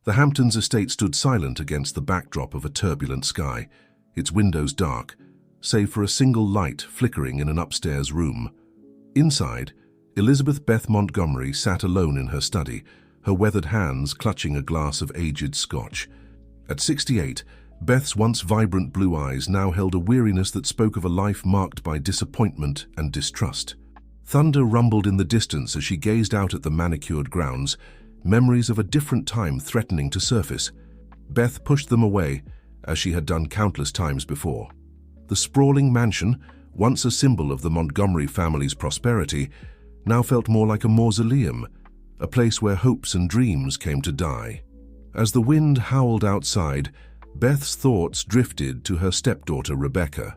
The Hamptons estate stood silent against the backdrop of a turbulent sky, its windows dark, save for a single light flickering in an upstairs room. Inside, Elizabeth Beth Montgomery sat alone in her study, her weathered hands clutching a glass of aged scotch. At 68, Beth's once vibrant blue eyes now held a weariness that spoke of a life marked by disappointment and distrust. Thunder rumbled in the distance as she gazed out at the manicured grounds, memories of a different time threatening to surface. Beth pushed them away, as she had done countless times before. The sprawling mansion, once a symbol of the Montgomery family's prosperity, now felt more like a mausoleum, a place where hopes and dreams came to die. As the wind howled outside, Beth's thoughts drifted to her stepdaughter Rebecca.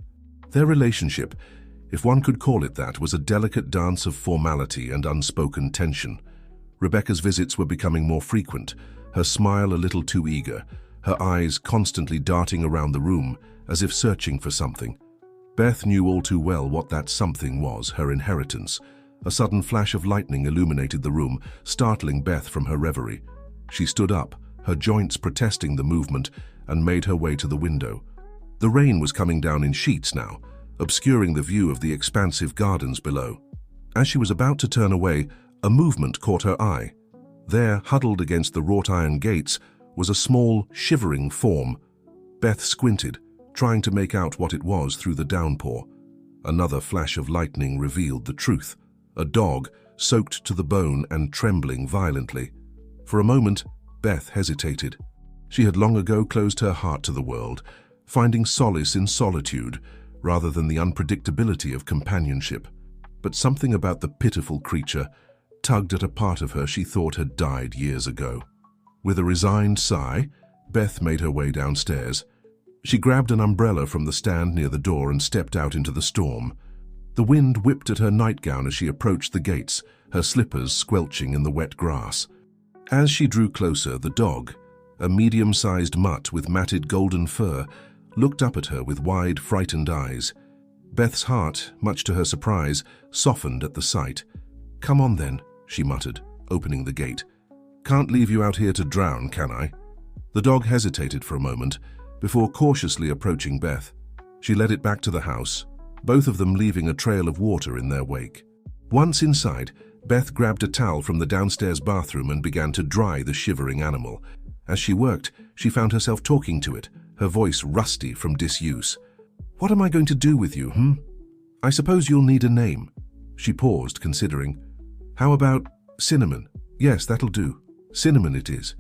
Their relationship, if one could call it that, was a delicate dance of formality and unspoken tension. Rebecca's visits were becoming more frequent, her smile a little too eager, her eyes constantly darting around the room as if searching for something. Beth knew all too well what that something was, her inheritance. A sudden flash of lightning illuminated the room, startling Beth from her reverie. She stood up, her joints protesting the movement, and made her way to the window. The rain was coming down in sheets now, obscuring the view of the expansive gardens below. As she was about to turn away, a movement caught her eye. There, huddled against the wrought iron gates, was a small, shivering form. Beth squinted, trying to make out what it was through the downpour. Another flash of lightning revealed the truth. A dog, soaked to the bone and trembling violently. For a moment, Beth hesitated. She had long ago closed her heart to the world, finding solace in solitude rather than the unpredictability of companionship. But something about the pitiful creature tugged at a part of her she thought had died years ago. With a resigned sigh, Beth made her way downstairs. She grabbed an umbrella from the stand near the door and stepped out into the storm. The wind whipped at her nightgown as she approached the gates, her slippers squelching in the wet grass. As she drew closer, the dog, a medium-sized mutt with matted golden fur, looked up at her with wide, frightened eyes. Beth's heart, much to her surprise, softened at the sight. "Come on then," she muttered, opening the gate. "Can't leave you out here to drown, can I?" The dog hesitated for a moment, before cautiously approaching Beth. She led it back to the house, both of them leaving a trail of water in their wake. Once inside, Beth grabbed a towel from the downstairs bathroom and began to dry the shivering animal. As she worked, she found herself talking to it, her voice rusty from disuse. "What am I going to do with you, I suppose you'll need a name." She paused, considering. "How about Cinnamon? Yes, that'll do. Cinnamon it is."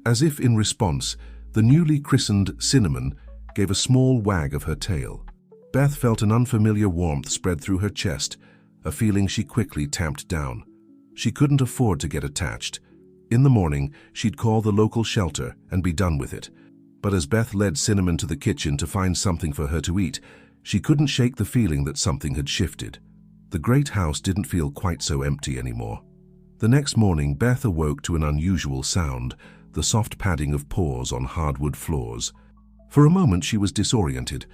As if in response, the newly christened Cinnamon gave a small wag of her tail. Beth felt an unfamiliar warmth spread through her chest, a feeling she quickly tamped down. She couldn't afford to get attached. In the morning, she'd call the local shelter and be done with it. But as Beth led Cinnamon to the kitchen to find something for her to eat, she couldn't shake the feeling that something had shifted. The great house didn't feel quite so empty anymore. The next morning, Beth awoke to an unusual sound, the soft padding of paws on hardwood floors. For a moment, she was disoriented,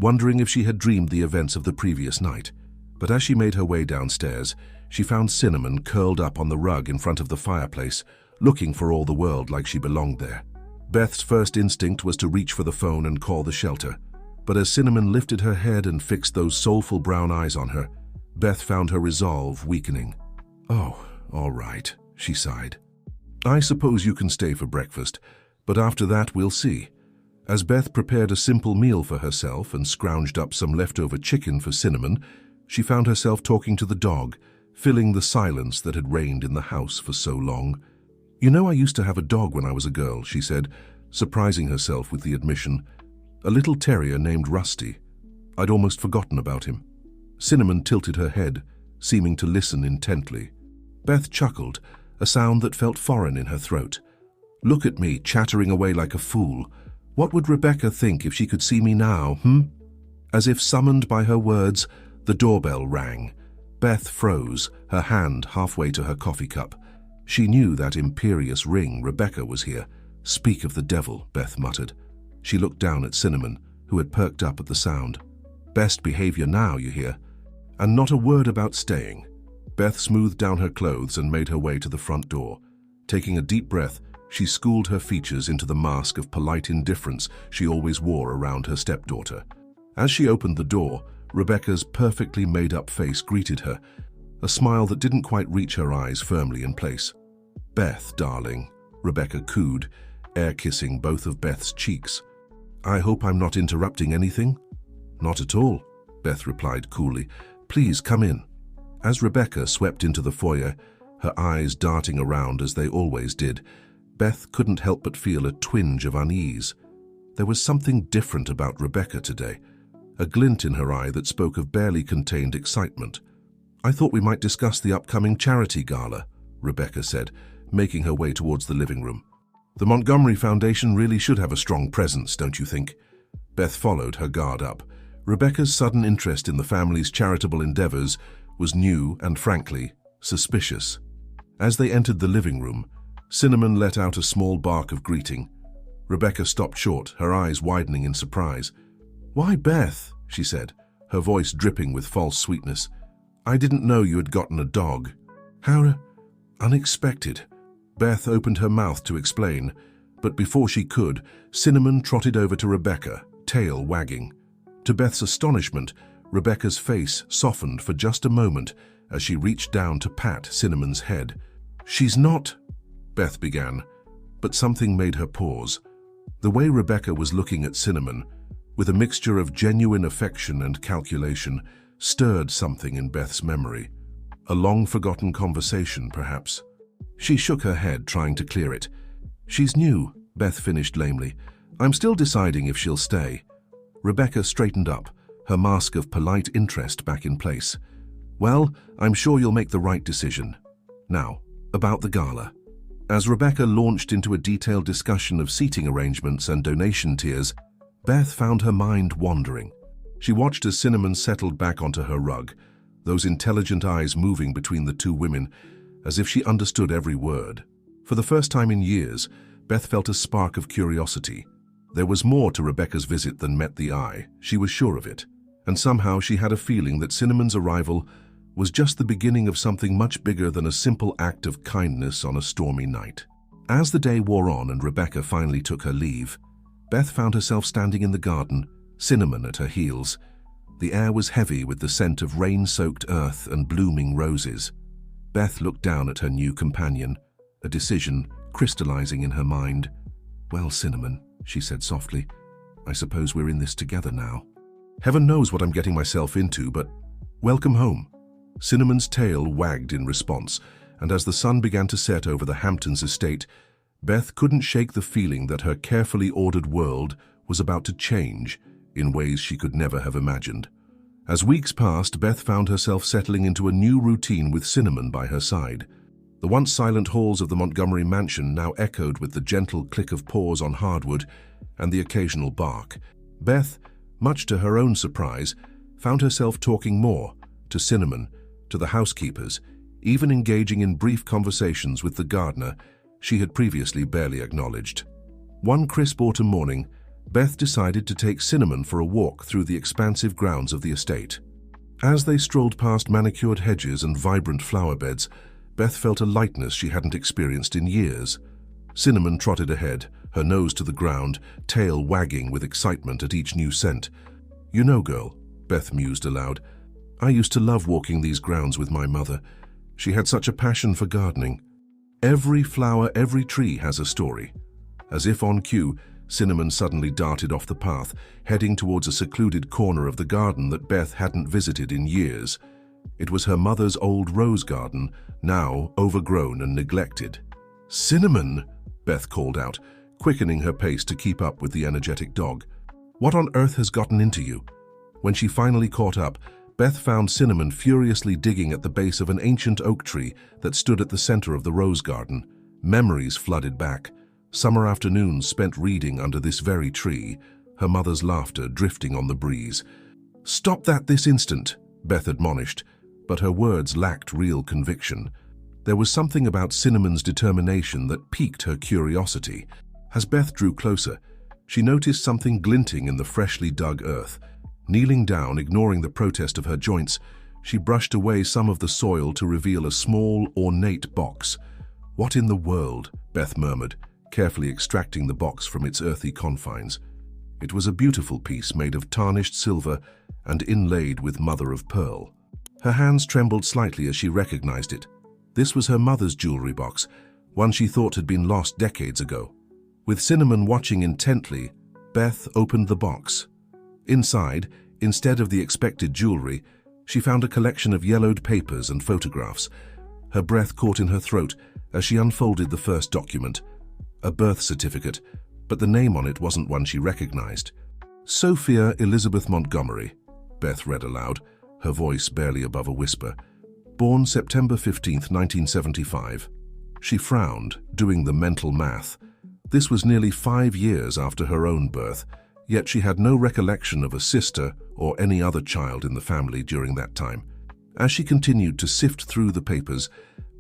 wondering if she had dreamed the events of the previous night. But as she made her way downstairs, she found Cinnamon curled up on the rug in front of the fireplace, looking for all the world like she belonged there. Beth's first instinct was to reach for the phone and call the shelter. But as Cinnamon lifted her head and fixed those soulful brown eyes on her, Beth found her resolve weakening. "Oh, all right," she sighed. "I suppose you can stay for breakfast, but after that we'll see." As Beth prepared a simple meal for herself and scrounged up some leftover chicken for Cinnamon, she found herself talking to the dog, filling the silence that had reigned in the house for so long. "You know, I used to have a dog when I was a girl," she said, surprising herself with the admission. "A little terrier named Rusty. I'd almost forgotten about him." Cinnamon tilted her head, seeming to listen intently. Beth chuckled, a sound that felt foreign in her throat. "Look at me, chattering away like a fool. What would Rebecca think if she could see me now, As if summoned by her words, the doorbell rang. Beth froze, her hand halfway to her coffee cup. She knew that imperious ring. Rebecca was here. "Speak of the devil," Beth muttered. She looked down at Cinnamon, who had perked up at the sound. "Best behavior now, you hear? And not a word about staying." Beth smoothed down her clothes and made her way to the front door. Taking a deep breath, She schooled her features into the mask of polite indifference she always wore around her stepdaughter. As she opened the door, Rebecca's perfectly made-up face greeted her, a smile that didn't quite reach her eyes firmly in place. "Beth, darling," Rebecca cooed, air-kissing both of Beth's cheeks. "I hope I'm not interrupting anything?" "Not at all," Beth replied coolly. "Please come in." As Rebecca swept into the foyer, her eyes darting around as they always did, Beth couldn't help but feel a twinge of unease. There was something different about Rebecca today, a glint in her eye that spoke of barely contained excitement. "I thought we might discuss the upcoming charity gala," Rebecca said, making her way towards the living room. "The Montgomery Foundation really should have a strong presence, don't you think?" Beth followed, her guard up. Rebecca's sudden interest in the family's charitable endeavors was new and, frankly, suspicious. As they entered the living room, Cinnamon let out a small bark of greeting. Rebecca stopped short, her eyes widening in surprise. "Why, Beth," she said, her voice dripping with false sweetness. "I didn't know you had gotten a dog." "How unexpected." Beth opened her mouth to explain, but before she could, Cinnamon trotted over to Rebecca, tail wagging. To Beth's astonishment, Rebecca's face softened for just a moment as she reached down to pat Cinnamon's head. "She's not," Beth began, but something made her pause. The way Rebecca was looking at Cinnamon, with a mixture of genuine affection and calculation, stirred something in Beth's memory. A long-forgotten conversation, perhaps. She shook her head, trying to clear it. "She's new," Beth finished lamely. "I'm still deciding if she'll stay." Rebecca straightened up, her mask of polite interest back in place. "Well, I'm sure you'll make the right decision. Now, about the gala." As Rebecca launched into a detailed discussion of seating arrangements and donation tiers, Beth found her mind wandering. She watched as Cinnamon settled back onto her rug, those intelligent eyes moving between the two women, as if she understood every word. For the first time in years, Beth felt a spark of curiosity. There was more to Rebecca's visit than met the eye, she was sure of it. And somehow she had a feeling that Cinnamon's arrival was just the beginning of something much bigger than a simple act of kindness on a stormy night. As the day wore on and Rebecca finally took her leave, Beth found herself standing in the garden, Cinnamon at her heels. The air was heavy with the scent of rain-soaked earth and blooming roses. Beth looked down at her new companion, a decision crystallizing in her mind. "Well, Cinnamon," she said softly, "I suppose we're in this together now. Heaven knows what I'm getting myself into, but welcome home." Cinnamon's tail wagged in response, and as the sun began to set over the Hamptons estate, Beth couldn't shake the feeling that her carefully ordered world was about to change in ways she could never have imagined. As weeks passed, Beth found herself settling into a new routine with Cinnamon by her side. The once silent halls of the Montgomery mansion now echoed with the gentle click of paws on hardwood and the occasional bark. Beth, much to her own surprise, found herself talking more to Cinnamon, to the housekeepers, even engaging in brief conversations with the gardener she had previously barely acknowledged. One crisp autumn morning, Beth decided to take Cinnamon for a walk through the expansive grounds of the estate. As they strolled past manicured hedges and vibrant flower beds, Beth felt a lightness she hadn't experienced in years. Cinnamon trotted ahead, her nose to the ground, tail wagging with excitement at each new scent. "You know, girl," Beth mused aloud, "I used to love walking these grounds with my mother. She had such a passion for gardening. Every flower, every tree has a story." As if on cue, Cinnamon suddenly darted off the path, heading towards a secluded corner of the garden that Beth hadn't visited in years. It was her mother's old rose garden, now overgrown and neglected. "Cinnamon!" Beth called out, quickening her pace to keep up with the energetic dog. "What on earth has gotten into you?" When she finally caught up, Beth found Cinnamon furiously digging at the base of an ancient oak tree that stood at the center of the rose garden. Memories flooded back. Summer afternoons spent reading under this very tree, her mother's laughter drifting on the breeze. "Stop that this instant," Beth admonished, but her words lacked real conviction. There was something about Cinnamon's determination that piqued her curiosity. As Beth drew closer, she noticed something glinting in the freshly dug earth. Kneeling down, ignoring the protest of her joints, she brushed away some of the soil to reveal a small, ornate box. "What in the world?" Beth murmured, carefully extracting the box from its earthy confines. It was a beautiful piece made of tarnished silver and inlaid with mother-of-pearl. Her hands trembled slightly as she recognized it. This was her mother's jewelry box, one she thought had been lost decades ago. With Cinnamon watching intently, Beth opened the box. Inside, instead of the expected jewelry, she found a collection of yellowed papers and photographs. Her breath caught in her throat as she unfolded the first document, a birth certificate, but the name on it wasn't one she recognized. Sophia Elizabeth Montgomery, Beth read aloud, her voice barely above a whisper. Born September 15, 1975. She frowned, doing the mental math. This was nearly 5 years after her own birth, yet she had no recollection of a sister or any other child in the family during that time. As she continued to sift through the papers,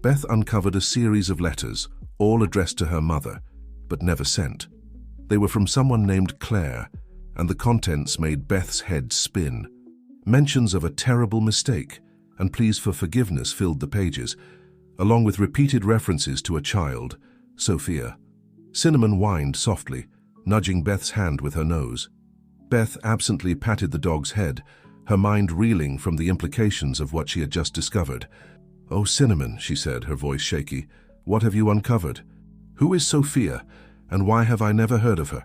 Beth uncovered a series of letters, all addressed to her mother, but never sent. They were from someone named Claire, and the contents made Beth's head spin. Mentions of a terrible mistake and pleas for forgiveness filled the pages, along with repeated references to a child, Sophia. Cinnamon whined softly, nudging Beth's hand with her nose. Beth absently patted the dog's head, her mind reeling from the implications of what she had just discovered. "Oh, Cinnamon," she said, her voice shaky, "what have you uncovered? Who is Sophia, and why have I never heard of her?"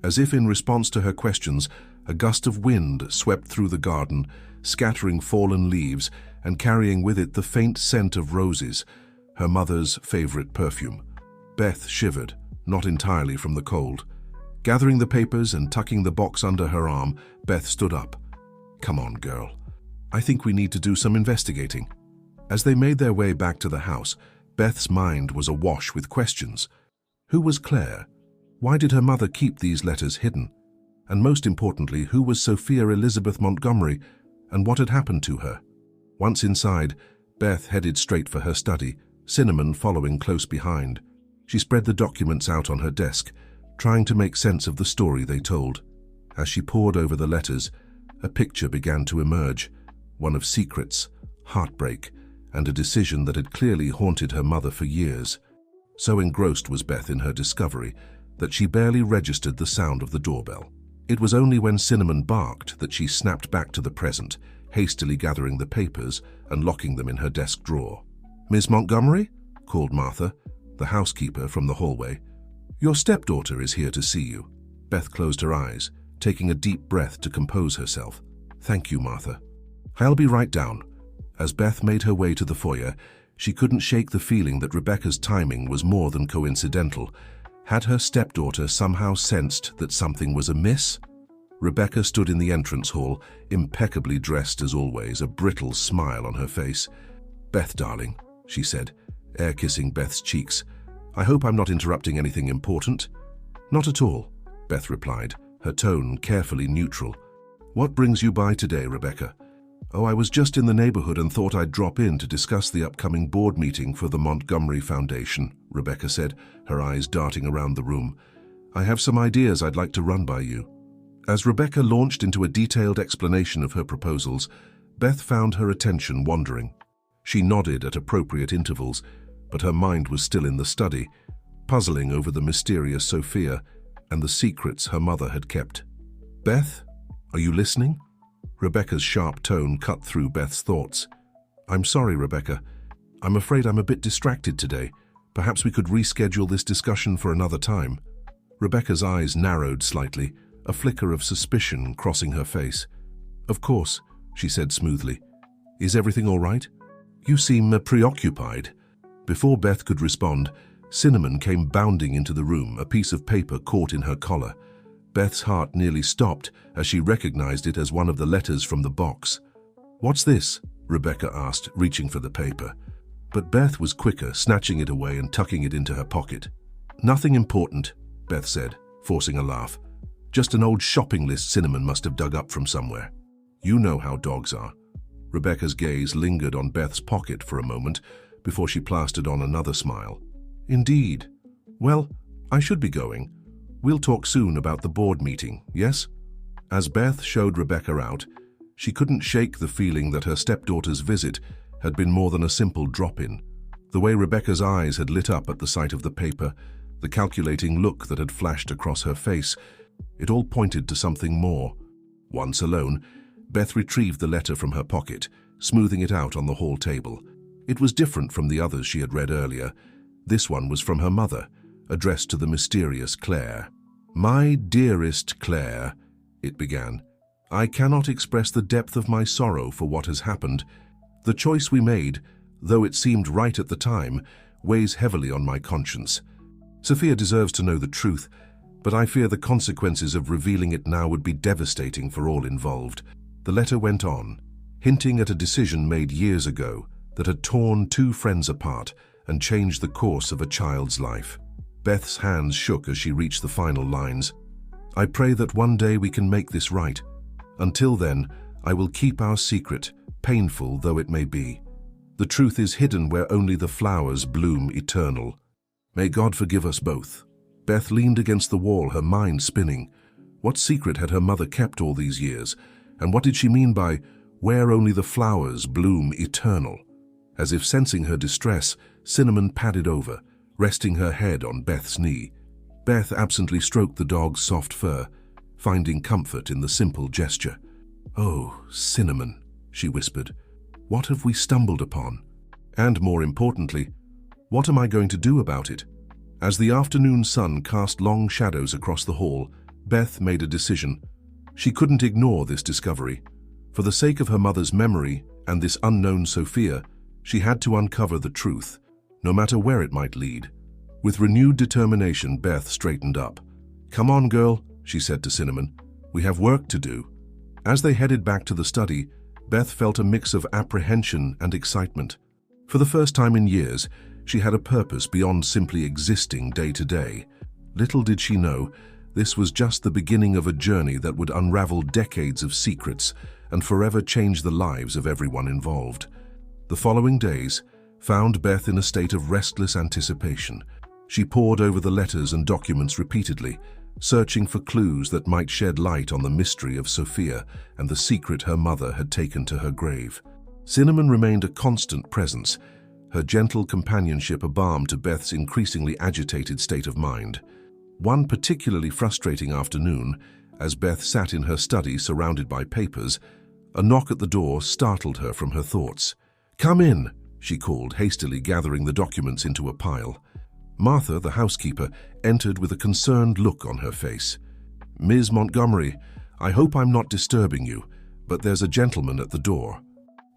As if in response to her questions, a gust of wind swept through the garden, scattering fallen leaves and carrying with it the faint scent of roses, her mother's favorite perfume. Beth shivered, not entirely from the cold. Gathering the papers and tucking the box under her arm, Beth stood up. "Come on, girl. I think we need to do some investigating." As they made their way back to the house, Beth's mind was awash with questions. Who was Claire? Why did her mother keep these letters hidden? And most importantly, who was Sophia Elizabeth Montgomery, and what had happened to her? Once inside, Beth headed straight for her study, Cinnamon following close behind. She spread the documents out on her desk, trying to make sense of the story they told. As she pored over the letters, a picture began to emerge, one of secrets, heartbreak, and a decision that had clearly haunted her mother for years. So engrossed was Beth in her discovery that she barely registered the sound of the doorbell. It was only when Cinnamon barked that she snapped back to the present, hastily gathering the papers and locking them in her desk drawer. "Miss Montgomery?" called Martha, the housekeeper, from the hallway. "Your stepdaughter is here to see you." Beth closed her eyes, taking a deep breath to compose herself. "Thank you, Martha. I'll be right down." As Beth made her way to the foyer, she couldn't shake the feeling that Rebecca's timing was more than coincidental. Had her stepdaughter somehow sensed that something was amiss? Rebecca stood in the entrance hall, impeccably dressed as always, a brittle smile on her face. "Beth, darling," she said, air-kissing Beth's cheeks. "I hope I'm not interrupting anything important." "Not at all," Beth replied, her tone carefully neutral. "What brings you by today, Rebecca?" "Oh, I was just in the neighborhood and thought I'd drop in to discuss the upcoming board meeting for the Montgomery Foundation," Rebecca said, her eyes darting around the room. "I have some ideas I'd like to run by you." As Rebecca launched into a detailed explanation of her proposals, Beth found her attention wandering. She nodded at appropriate intervals, but her mind was still in the study, puzzling over the mysterious Sophia and the secrets her mother had kept. "Beth, are you listening?" Rebecca's sharp tone cut through Beth's thoughts. "I'm sorry, Rebecca. I'm afraid I'm a bit distracted today. Perhaps we could reschedule this discussion for another time." Rebecca's eyes narrowed slightly, a flicker of suspicion crossing her face. "Of course," she said smoothly. "Is everything all right? You seem preoccupied." Before Beth could respond, Cinnamon came bounding into the room, a piece of paper caught in her collar. Beth's heart nearly stopped as she recognized it as one of the letters from the box. "What's this?" Rebecca asked, reaching for the paper. But Beth was quicker, snatching it away and tucking it into her pocket. "Nothing important," Beth said, forcing a laugh. "Just an old shopping list Cinnamon must have dug up from somewhere. You know how dogs are." Rebecca's gaze lingered on Beth's pocket for a moment before she plastered on another smile. "Indeed. Well, I should be going. We'll talk soon about the board meeting, yes?" As Beth showed Rebecca out, she couldn't shake the feeling that her stepdaughter's visit had been more than a simple drop-in. The way Rebecca's eyes had lit up at the sight of the paper, the calculating look that had flashed across her face. It all pointed to something more. Once alone, Beth retrieved the letter from her pocket, smoothing it out on the hall table. It was different from the others she had read earlier. This one was from her mother, addressed to the mysterious Claire. "My dearest Claire," it began, "I cannot express the depth of my sorrow for what has happened. The choice we made, though it seemed right at the time, weighs heavily on my conscience. Sophia deserves to know the truth, but I fear the consequences of revealing it now would be devastating for all involved." The letter went on, hinting at a decision made years ago that had torn two friends apart and changed the course of a child's life. Beth's hands shook as she reached the final lines. "I pray that one day we can make this right. Until then, I will keep our secret, painful though it may be. The truth is hidden where only the flowers bloom eternal. May God forgive us both." Beth leaned against the wall, her mind spinning. What secret had her mother kept all these years? And what did she mean by, "where only the flowers bloom eternal"? As if sensing her distress, Cinnamon padded over, resting her head on Beth's knee. Beth absently stroked the dog's soft fur, finding comfort in the simple gesture. "Oh, Cinnamon," she whispered, "what have we stumbled upon? And more importantly, what am I going to do about it?" As the afternoon sun cast long shadows across the hall, Beth made a decision. She couldn't ignore this discovery. For the sake of her mother's memory and this unknown Sophia, she had to uncover the truth, no matter where it might lead. With renewed determination, Beth straightened up. "Come on, girl," she said to Cinnamon. "We have work to do." As they headed back to the study, Beth felt a mix of apprehension and excitement. For the first time in years, she had a purpose beyond simply existing day to day. Little did she know, this was just the beginning of a journey that would unravel decades of secrets and forever change the lives of everyone involved. The following days found Beth in a state of restless anticipation. She pored over the letters and documents repeatedly, searching for clues that might shed light on the mystery of Sophia and the secret her mother had taken to her grave. Cinnamon remained a constant presence, her gentle companionship a balm to Beth's increasingly agitated state of mind. One particularly frustrating afternoon, as Beth sat in her study surrounded by papers, a knock at the door startled her from her thoughts. "Come in," she called, hastily gathering the documents into a pile. Martha, the housekeeper, entered with a concerned look on her face. "Ms. Montgomery, I hope I'm not disturbing you, but there's a gentleman at the door.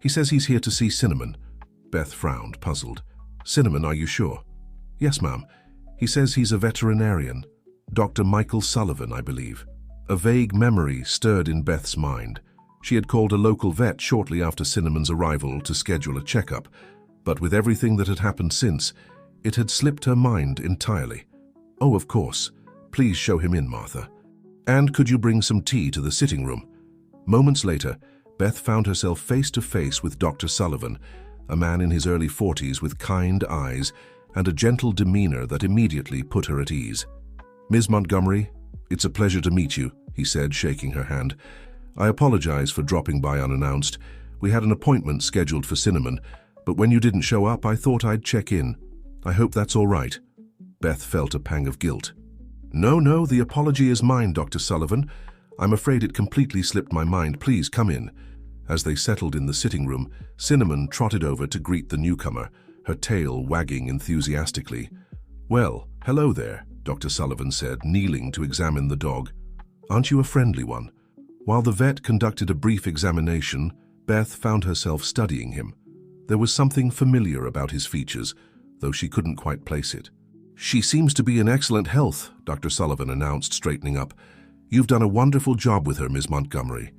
He says he's here to see Cinnamon." Beth frowned, puzzled. "Cinnamon, are you sure?" "Yes, ma'am. He says he's a veterinarian. Dr. Michael Sullivan, I believe." A vague memory stirred in Beth's mind. She had called a local vet shortly after Cinnamon's arrival to schedule a checkup, but with everything that had happened since, it had slipped her mind entirely. "Oh, of course. Please show him in, Martha. And could you bring some tea to the sitting room?" Moments later, Beth found herself face to face with Dr. Sullivan, a man in his early 40s with kind eyes and a gentle demeanor that immediately put her at ease. "Ms. Montgomery, it's a pleasure to meet you," he said, shaking her hand. "I apologize for dropping by unannounced. We had an appointment scheduled for Cinnamon, but when you didn't show up, I thought I'd check in. I hope that's all right." Beth felt a pang of guilt. No, the apology is mine, Dr. Sullivan. I'm afraid it completely slipped my mind. Please come in." As they settled in the sitting room, Cinnamon trotted over to greet the newcomer, her tail wagging enthusiastically. "Well, hello there," Dr. Sullivan said, kneeling to examine the dog. "Aren't you a friendly one?" While the vet conducted a brief examination, Beth found herself studying him. There was something familiar about his features, though she couldn't quite place it. "She seems to be in excellent health," Dr. Sullivan announced, straightening up. "You've done a wonderful job with her, Ms. Montgomery."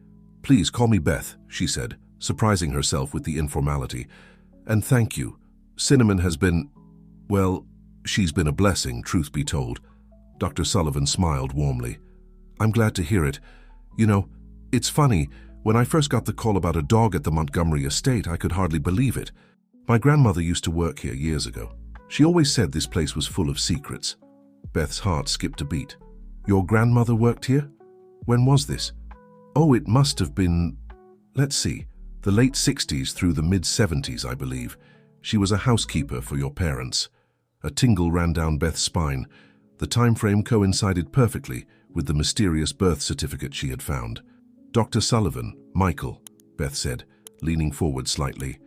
"Please call me Beth," she said, surprising herself with the informality. "And thank you. Cinnamon has been, well, she's been a blessing, truth be told." Dr. Sullivan smiled warmly. "I'm glad to hear it. You know, it's funny, when I first got the call about a dog at the Montgomery estate, I could hardly believe it. My grandmother used to work here years ago. She always said this place was full of secrets." Beth's heart skipped a beat. "Your grandmother worked here? When was this?" "Oh, it must have been, let's see, the late 60s through the mid-70s, I believe. She was a housekeeper for your parents." A tingle ran down Beth's spine. The time frame coincided perfectly with the mysterious birth certificate she had found. "Dr. Sullivan, Michael," Beth said, leaning forward slightly.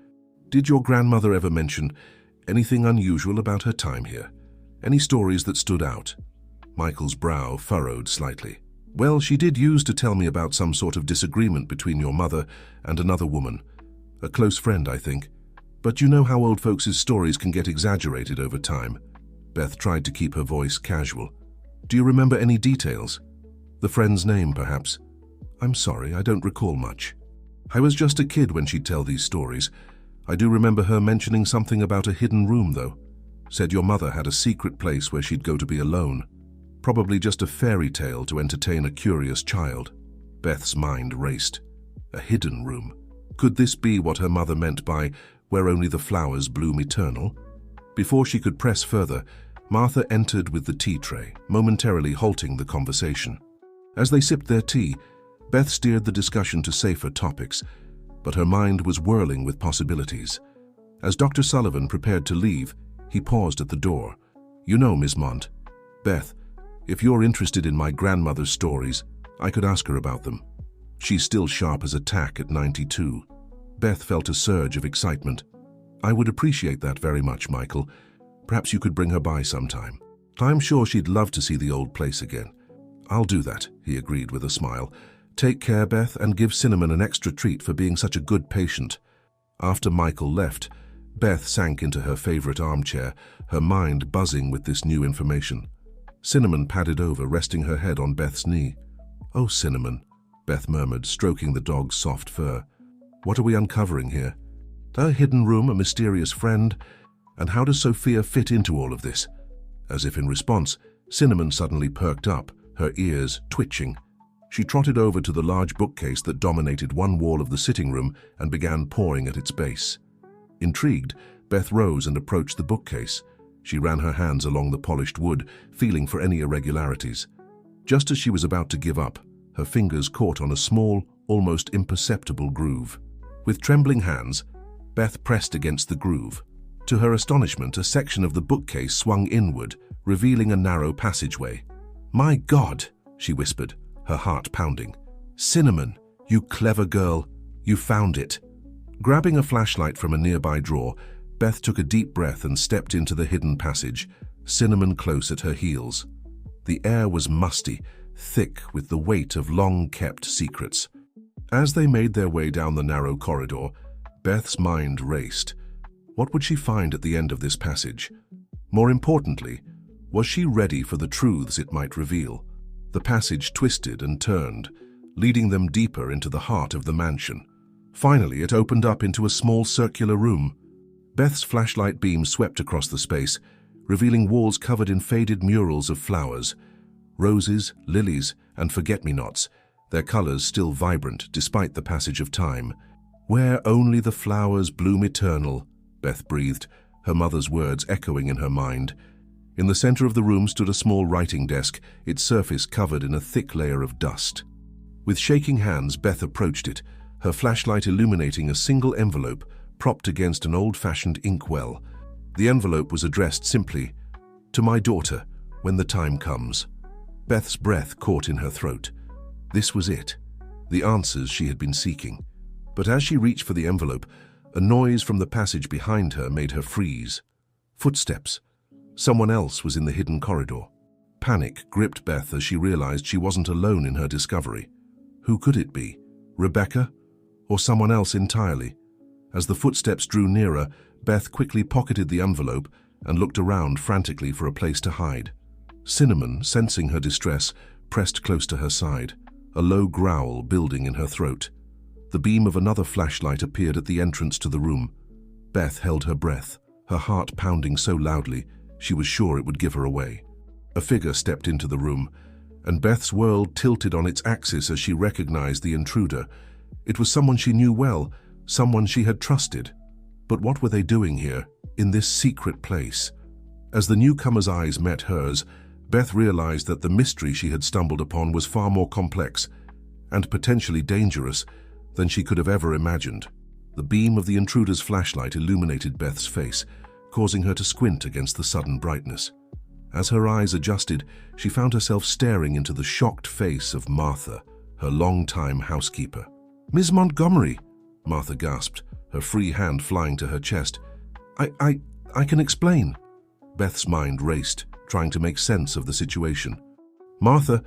"Did your grandmother ever mention anything unusual about her time here? Any stories that stood out?" Michael's brow furrowed slightly. "Well, she did use to tell me about some sort of disagreement between your mother and another woman. A close friend, I think. But you know how old folks' stories can get exaggerated over time." Beth tried to keep her voice casual. "Do you remember any details? The friend's name, perhaps?" "I'm sorry, I don't recall much. I was just a kid when she'd tell these stories. I do remember her mentioning something about a hidden room, though. Said your mother had a secret place where she'd go to be alone. Probably just a fairy tale to entertain a curious child." Beth's mind raced. A hidden room. Could this be what her mother meant by "where only the flowers bloom eternal"? Before she could press further, Martha entered with the tea tray, momentarily halting the conversation. As they sipped their tea, Beth steered the discussion to safer topics, but her mind was whirling with possibilities. As Dr. Sullivan prepared to leave, he paused at the door. "You know, Miss Mont, Beth, if you're interested in my grandmother's stories, I could ask her about them. She's still sharp as a tack at 92. Beth felt a surge of excitement. "I would appreciate that very much, Michael. Perhaps you could bring her by sometime. I'm sure she'd love to see the old place again." "I'll do that," he agreed with a smile. "Take care, Beth, and give Cinnamon an extra treat for being such a good patient." After Michael left, Beth sank into her favorite armchair, her mind buzzing with this new information. Cinnamon padded over, resting her head on Beth's knee. "Oh, Cinnamon," Beth murmured, stroking the dog's soft fur. "What are we uncovering here? A hidden room, a mysterious friend, and how does Sophia fit into all of this?" As if in response, Cinnamon suddenly perked up, her ears twitching. She trotted over to the large bookcase that dominated one wall of the sitting room and began pawing at its base. Intrigued, Beth rose and approached the bookcase. She ran her hands along the polished wood, feeling for any irregularities. Just as she was about to give up, her fingers caught on a small, almost imperceptible groove. With trembling hands, Beth pressed against the groove. To her astonishment, a section of the bookcase swung inward, revealing a narrow passageway. "My God," she whispered, her heart pounding. "Cinnamon, you clever girl, you found it." Grabbing a flashlight from a nearby drawer, Beth took a deep breath and stepped into the hidden passage, Cinnamon close at her heels. The air was musty, thick with the weight of long-kept secrets. As they made their way down the narrow corridor, Beth's mind raced. What would she find at the end of this passage? More importantly, was she ready for the truths it might reveal? The passage twisted and turned, leading them deeper into the heart of the mansion. Finally, it opened up into a small circular room. Beth's flashlight beam swept across the space, revealing walls covered in faded murals of flowers. Roses, lilies, and forget-me-nots, their colors still vibrant despite the passage of time. "Where only the flowers bloom eternal," Beth breathed, her mother's words echoing in her mind. In the center of the room stood a small writing desk, its surface covered in a thick layer of dust. With shaking hands, Beth approached it, her flashlight illuminating a single envelope propped against an old-fashioned inkwell. The envelope was addressed simply, "To my daughter, when the time comes." Beth's breath caught in her throat. This was it, the answers she had been seeking. But as she reached for the envelope, a noise from the passage behind her made her freeze. Footsteps. Someone else was in the hidden corridor. Panic gripped Beth as she realized she wasn't alone in her discovery. Who could it be? Rebecca? Or someone else entirely? As the footsteps drew nearer, Beth quickly pocketed the envelope and looked around frantically for a place to hide. Cinnamon, sensing her distress, pressed close to her side, a low growl building in her throat. The beam of another flashlight appeared at the entrance to the room. Beth held her breath, her heart pounding so loudly she was sure it would give her away. A figure stepped into the room, and Beth's world tilted on its axis as she recognized the intruder. It was someone she knew well, someone she had trusted. But what were they doing here, in this secret place? As the newcomer's eyes met hers, Beth realized that the mystery she had stumbled upon was far more complex and potentially dangerous than she could have ever imagined. The beam of the intruder's flashlight illuminated Beth's face, causing her to squint against the sudden brightness. As her eyes adjusted, she found herself staring into the shocked face of Martha, her longtime housekeeper. "Miss Montgomery," Martha gasped, her free hand flying to her chest. I can explain." Beth's mind raced, trying to make sense of the situation. Martha,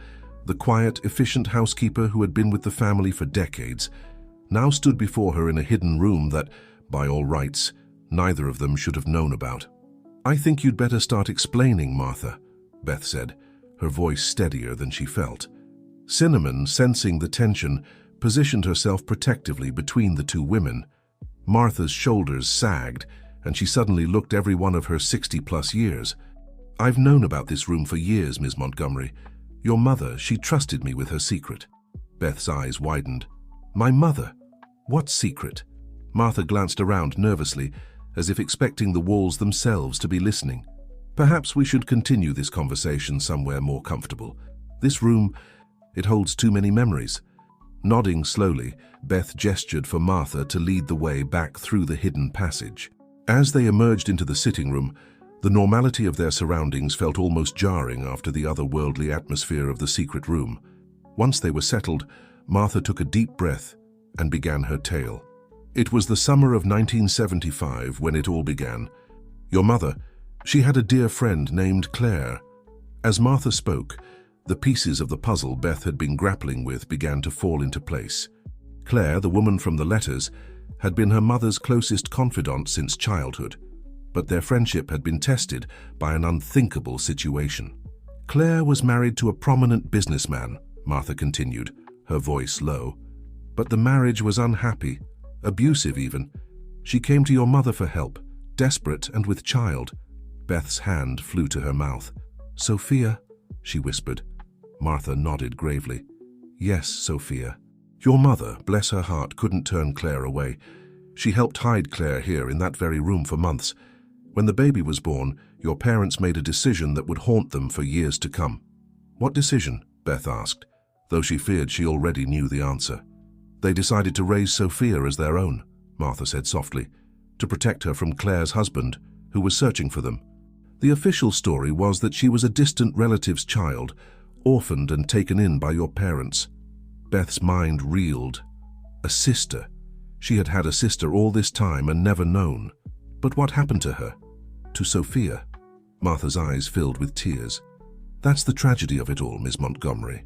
the quiet, efficient housekeeper who had been with the family for decades, now stood before her in a hidden room that, by all rights, neither of them should have known about. "I think you'd better start explaining, Martha," Beth said, her voice steadier than she felt. Cinnamon, sensing the tension, positioned herself protectively between the two women. Martha's shoulders sagged, and she suddenly looked every one of her 60-plus years. "I've known about this room for years, Miss Montgomery. Your mother, she trusted me with her secret." Beth's eyes widened. "My mother? What secret?" Martha glanced around nervously, as if expecting the walls themselves to be listening. "Perhaps we should continue this conversation somewhere more comfortable. This room, it holds too many memories." Nodding slowly, Beth gestured for Martha to lead the way back through the hidden passage. As they emerged into the sitting room, the normality of their surroundings felt almost jarring after the otherworldly atmosphere of the secret room. Once they were settled, Martha took a deep breath and began her tale. "It was the summer of 1975 when it all began. Your mother, she had a dear friend named Claire." As Martha spoke, the pieces of the puzzle Beth had been grappling with began to fall into place. Claire, the woman from the letters, had been her mother's closest confidant since childhood, but their friendship had been tested by an unthinkable situation. "Claire was married to a prominent businessman," Martha continued, her voice low. "But the marriage was unhappy, abusive even. She came to your mother for help, desperate and with child." Beth's hand flew to her mouth. "Sophia," she whispered. Martha nodded gravely. "Yes, Sophia. Your mother, bless her heart, couldn't turn Claire away. She helped hide Claire here in that very room for months. When the baby was born, your parents made a decision that would haunt them for years to come." "What decision?" Beth asked, though she feared she already knew the answer. "They decided to raise Sophia as their own," Martha said softly, "to protect her from Claire's husband, who was searching for them. The official story was that she was a distant relative's child, orphaned and taken in by your parents." Beth's mind reeled. A sister. She had had a sister all this time and never known. But what happened to her? To Sophia? Martha's eyes filled with tears. "That's the tragedy of it all, Miss Montgomery.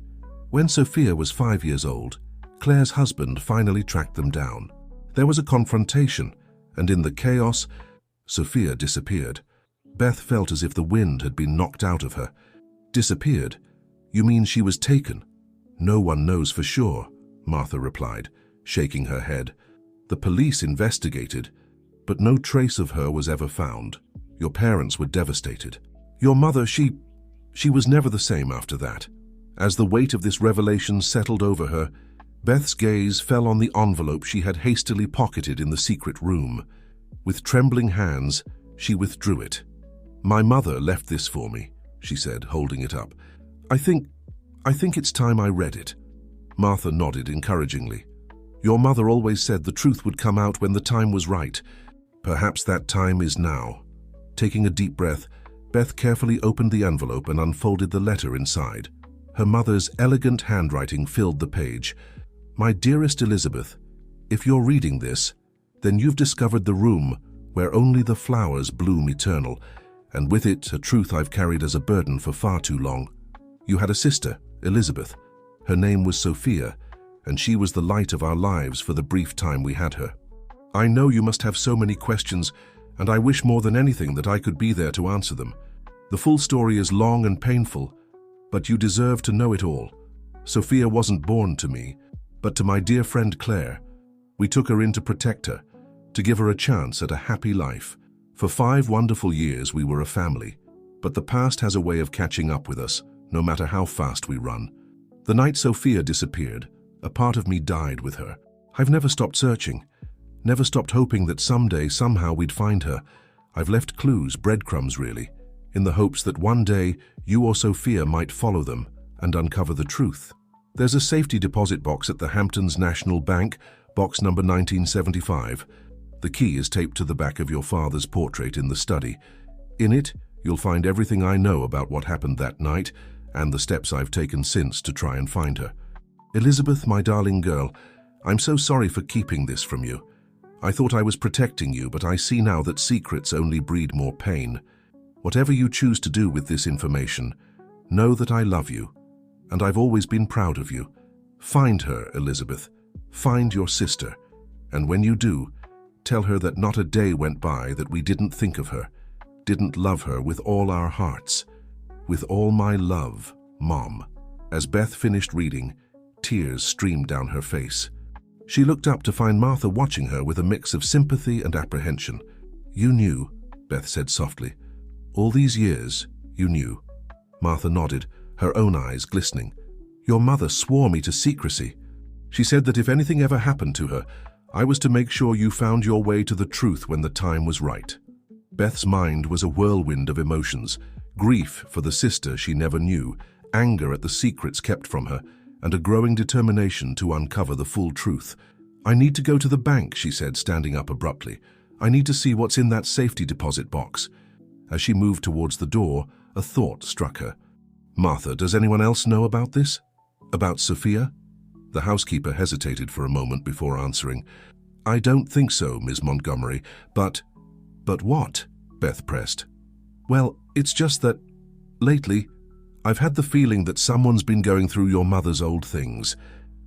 When Sophia was 5 years old, Claire's husband finally tracked them down. There was a confrontation, and in the chaos, Sophia disappeared." Beth felt as if the wind had been knocked out of her. "Disappeared? You mean she was taken?" "No one knows for sure," Martha replied, shaking her head. "The police investigated, but no trace of her was ever found. Your parents were devastated. Your mother, she was never the same after that." As the weight of this revelation settled over her, Beth's gaze fell on the envelope she had hastily pocketed in the secret room. With trembling hands, she withdrew it. "My mother left this for me," she said, holding it up. I think it's time I read it." Martha nodded encouragingly. "Your mother always said the truth would come out when the time was right. Perhaps that time is now." Taking a deep breath, Beth carefully opened the envelope and unfolded the letter inside. Her mother's elegant handwriting filled the page. "My dearest Elizabeth, if you're reading this, then you've discovered the room where only the flowers bloom eternal, and with it a truth I've carried as a burden for far too long. You had a sister, Elizabeth. Her name was Sophia, and she was the light of our lives for the brief time we had her. I know you must have so many questions, and I wish more than anything that I could be there to answer them. The full story is long and painful, but you deserve to know it all. Sophia wasn't born to me, but to my dear friend Claire. We took her in to protect her, to give her a chance at a happy life. For 5 wonderful years we were a family, but the past has a way of catching up with us, no matter how fast we run. The night Sophia disappeared, a part of me died with her. I've never stopped searching, never stopped hoping that someday, somehow we'd find her. I've left clues, breadcrumbs really, in the hopes that one day you or Sophia might follow them and uncover the truth. There's a safety deposit box at the Hamptons National Bank, box number 1975. The key is taped to the back of your father's portrait in the study. In it, You'll find everything I know about what happened that night and the steps I've taken since to try and find her. Elizabeth, my darling girl, I'm so sorry for keeping this from you. I thought I was protecting you, but I see now that secrets only breed more pain. Whatever you choose to do with this information, know that I love you, and I've always been proud of you. Find her, Elizabeth. Find your sister, and when you do, tell her that not a day went by that we didn't think of her, didn't love her with all our hearts. With all my love, Mom. As Beth finished reading, tears streamed down her face. She looked up to find Martha watching her with a mix of sympathy and apprehension. You knew, Beth said softly. All these years, you knew. Martha nodded, her own eyes glistening. Your mother swore me to secrecy. She said that if anything ever happened to her, I was to make sure you found your way to the truth when the time was right. Beth's mind was a whirlwind of emotions, grief for the sister she never knew, anger at the secrets kept from her, and a growing determination to uncover the full truth. I need to go to the bank, she said, standing up abruptly. I need to see what's in that safety deposit box. As she moved towards the door, a thought struck her. Martha, does anyone else know about this? About Sophia? The housekeeper hesitated for a moment before answering. I don't think so, Miss Montgomery, but... But what? Beth pressed. Well, it's just that, lately, I've had the feeling that someone's been going through your mother's old things.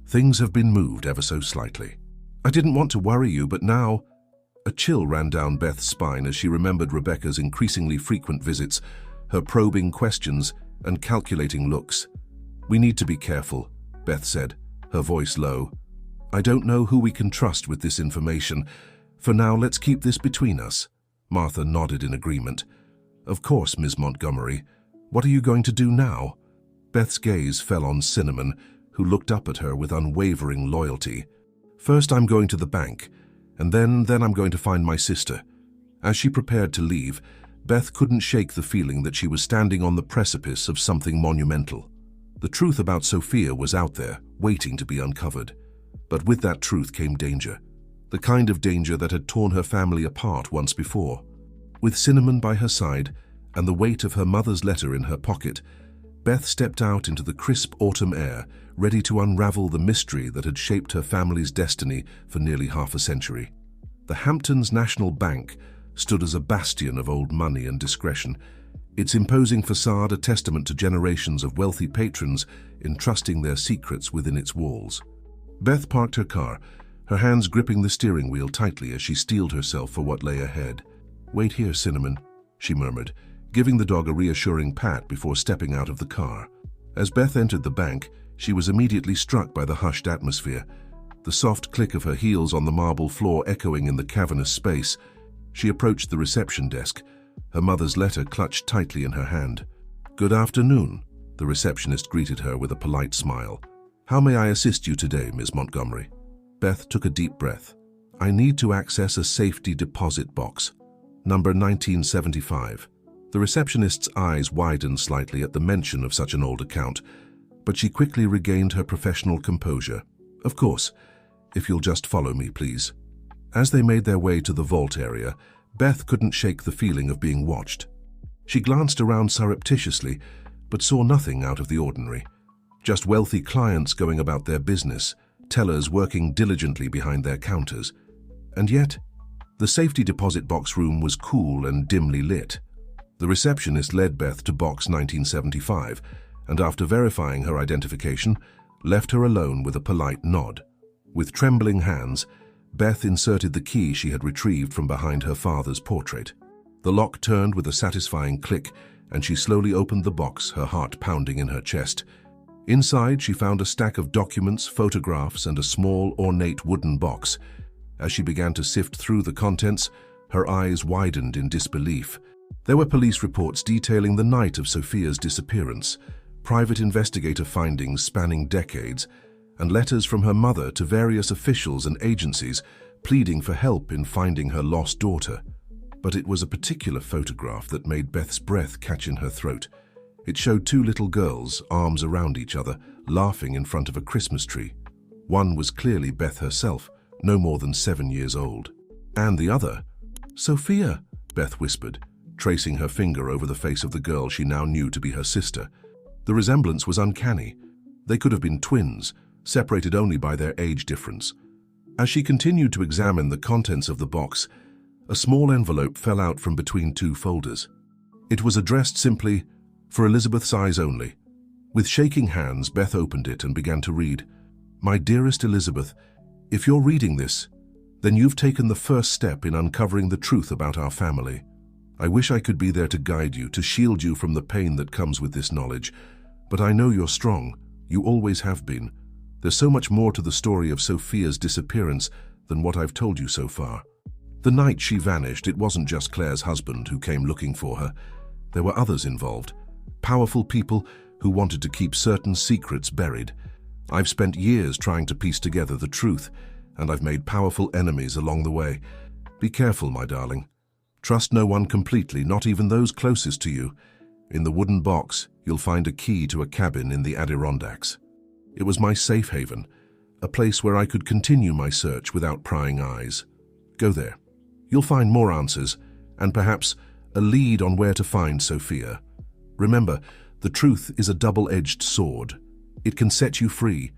Things have been moved ever so slightly. I didn't want to worry you, but now... A chill ran down Beth's spine as she remembered Rebecca's increasingly frequent visits, her probing questions and calculating looks. We need to be careful, Beth said, her voice low. I don't know who we can trust with this information. For now, let's keep this between us. Martha nodded in agreement. Of course, Miss Montgomery. What are you going to do now? Beth's gaze fell on Cinnamon, who looked up at her with unwavering loyalty. First, I'm going to the bank, and then I'm going to find my sister. As she prepared to leave, Beth couldn't shake the feeling that she was standing on the precipice of something monumental. The truth about Sophia was out there, waiting to be uncovered. But with that truth came danger, the kind of danger that had torn her family apart once before. With Cinnamon by her side, and the weight of her mother's letter in her pocket, Beth stepped out into the crisp autumn air, ready to unravel the mystery that had shaped her family's destiny for nearly half a century. The Hamptons National Bank stood as a bastion of old money and discretion, its imposing facade a testament to generations of wealthy patrons entrusting their secrets within its walls. Beth parked her car, her hands gripping the steering wheel tightly as she steeled herself for what lay ahead. Wait here, Cinnamon, she murmured, giving the dog a reassuring pat before stepping out of the car. As Beth entered the bank, she was immediately struck by the hushed atmosphere, the soft click of her heels on the marble floor echoing in the cavernous space. She approached the reception desk, her mother's letter clutched tightly in her hand. Good afternoon, the receptionist greeted her with a polite smile. How may I assist you today, Miss Montgomery? Beth took a deep breath. I need to access a safety deposit box. Number 1975. The receptionist's eyes widened slightly at the mention of such an old account, but she quickly regained her professional composure. Of course, if you'll just follow me, please. As they made their way to the vault area, Beth couldn't shake the feeling of being watched. She glanced around surreptitiously, but saw nothing out of the ordinary. Just wealthy clients going about their business, tellers working diligently behind their counters. And yet, the safety deposit box room was cool and dimly lit. The receptionist led Beth to box 1975, and after verifying her identification, left her alone with a polite nod. With trembling hands, Beth inserted the key she had retrieved from behind her father's portrait. The lock turned with a satisfying click, and she slowly opened the box, her heart pounding in her chest. Inside, she found a stack of documents, photographs, and a small, ornate wooden box. As she began to sift through the contents, her eyes widened in disbelief. There were police reports detailing the night of Sophia's disappearance, private investigator findings spanning decades, and letters from her mother to various officials and agencies pleading for help in finding her lost daughter. But it was a particular photograph that made Beth's breath catch in her throat. It showed two little girls, arms around each other, laughing in front of a Christmas tree. One was clearly Beth herself, no more than 7 years old. And the other, Sophia, Beth whispered. tracing her finger over the face of the girl she now knew to be her sister. The resemblance was uncanny. They could have been twins, separated only by their age difference. As she continued to examine the contents of the box, a small envelope fell out from between two folders. It was addressed simply, "For Elizabeth's eyes only." With shaking hands, Beth opened it and began to read. "My dearest Elizabeth, if you're reading this, then you've taken the first step in uncovering the truth about our family. I wish I could be there to guide you, to shield you from the pain that comes with this knowledge. But I know you're strong. You always have been. There's so much more to the story of Sophia's disappearance than what I've told you so far. The night she vanished, it wasn't just Claire's husband who came looking for her. There were others involved. Powerful people who wanted to keep certain secrets buried. I've spent years trying to piece together the truth, and I've made powerful enemies along the way. Be careful, my darling. Trust no one completely, not even those closest to you. In the wooden box, you'll find a key to a cabin in the Adirondacks. It was my safe haven, a place where I could continue my search without prying eyes. Go there. You'll find more answers, and perhaps a lead on where to find Sophia. Remember, the truth is a double-edged sword. It can set you free,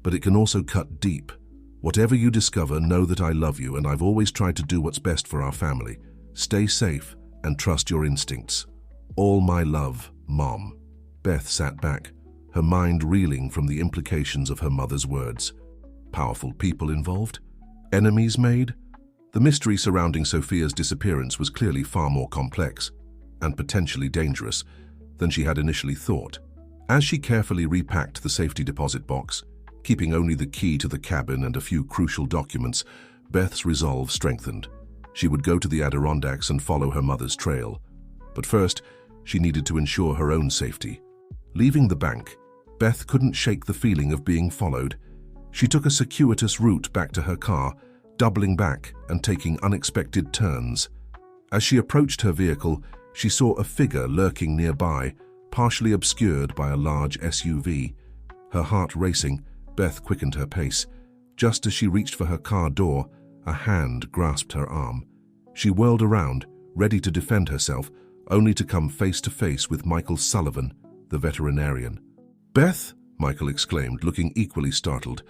but it can also cut deep. Whatever you discover, know that I love you, and I've always tried to do what's best for our family. Stay safe and trust your instincts. All my love, Mom." Beth sat back, her mind reeling from the implications of her mother's words. Powerful people involved? Enemies made? The mystery surrounding Sophia's disappearance was clearly far more complex and potentially dangerous than she had initially thought. As she carefully repacked the safety deposit box, keeping only the key to the cabin and a few crucial documents, Beth's resolve strengthened. She would go to the Adirondacks and follow her mother's trail. But first, she needed to ensure her own safety. Leaving the bank, Beth couldn't shake the feeling of being followed. She took a circuitous route back to her car, doubling back and taking unexpected turns. As she approached her vehicle, she saw a figure lurking nearby, partially obscured by a large SUV. Her heart racing, Beth quickened her pace. Just as she reached for her car door, a hand grasped her arm. She whirled around, ready to defend herself, only to come face to face with Michael Sullivan, the veterinarian. "Beth," Michael exclaimed, looking equally startled.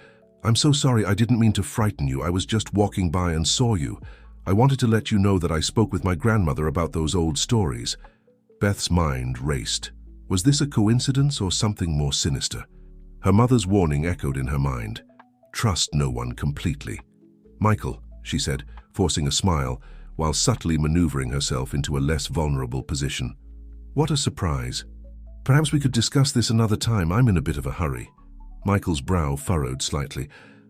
"I'm so sorry, I didn't mean to frighten you. I was just walking by and saw you. I wanted to let you know that I spoke with my grandmother about those old stories." Beth's mind raced. Was this a coincidence or something more sinister? Her mother's warning echoed in her mind. Trust no one completely. "Michael," she said, forcing a smile, while subtly maneuvering herself into a less vulnerable position. "What a surprise. Perhaps we could discuss this another time. I'm in a bit of a hurry." Michael's brow furrowed slightly.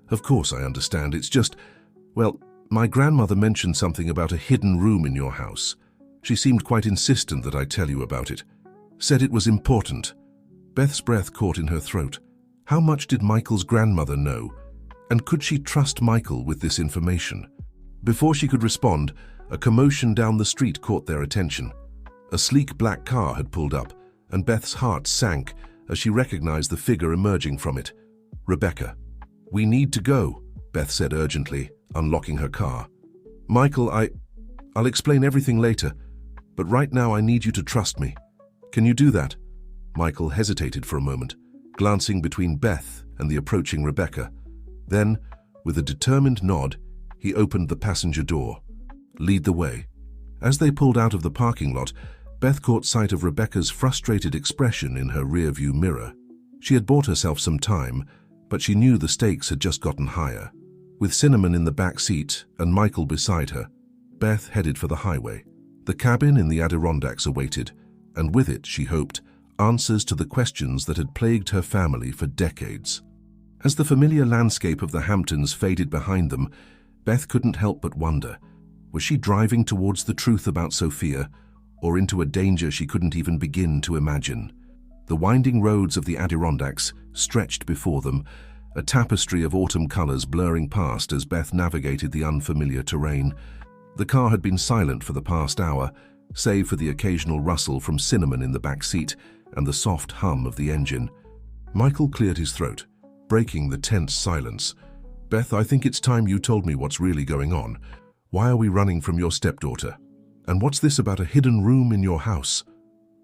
"Of course I understand. It's just, well, my grandmother mentioned something about a hidden room in your house. She seemed quite insistent that I tell you about it. Said it was important." Beth's breath caught in her throat. How much did Michael's grandmother know? And could she trust Michael with this information? Before she could respond, a commotion down the street caught their attention. A sleek black car had pulled up, and Beth's heart sank as she recognized the figure emerging from it. Rebecca. "We need to go," Beth said urgently, unlocking her car. "Michael, I'll explain everything later, but right now I need you to trust me. Can you do that?" Michael hesitated for a moment, glancing between Beth and the approaching Rebecca. Then, with a determined nod, he opened the passenger door. "Lead the way." As they pulled out of the parking lot, Beth caught sight of Rebecca's frustrated expression in her rearview mirror. She had bought herself some time, but she knew the stakes had just gotten higher. With Cinnamon in the back seat and Michael beside her, Beth headed for the highway. The cabin in the Adirondacks awaited, and with it, she hoped, answers to the questions that had plagued her family for decades. As the familiar landscape of the Hamptons faded behind them, Beth couldn't help but wonder, was she driving towards the truth about Sophia, or into a danger she couldn't even begin to imagine? The winding roads of the Adirondacks stretched before them, a tapestry of autumn colors blurring past as Beth navigated the unfamiliar terrain. The car had been silent for the past hour, save for the occasional rustle from Cinnamon in the back seat and the soft hum of the engine. Michael cleared his throat, breaking the tense silence. "Beth, I think it's time you told me what's really going on. Why are we running from your stepdaughter?" And what's this about a hidden room in your house?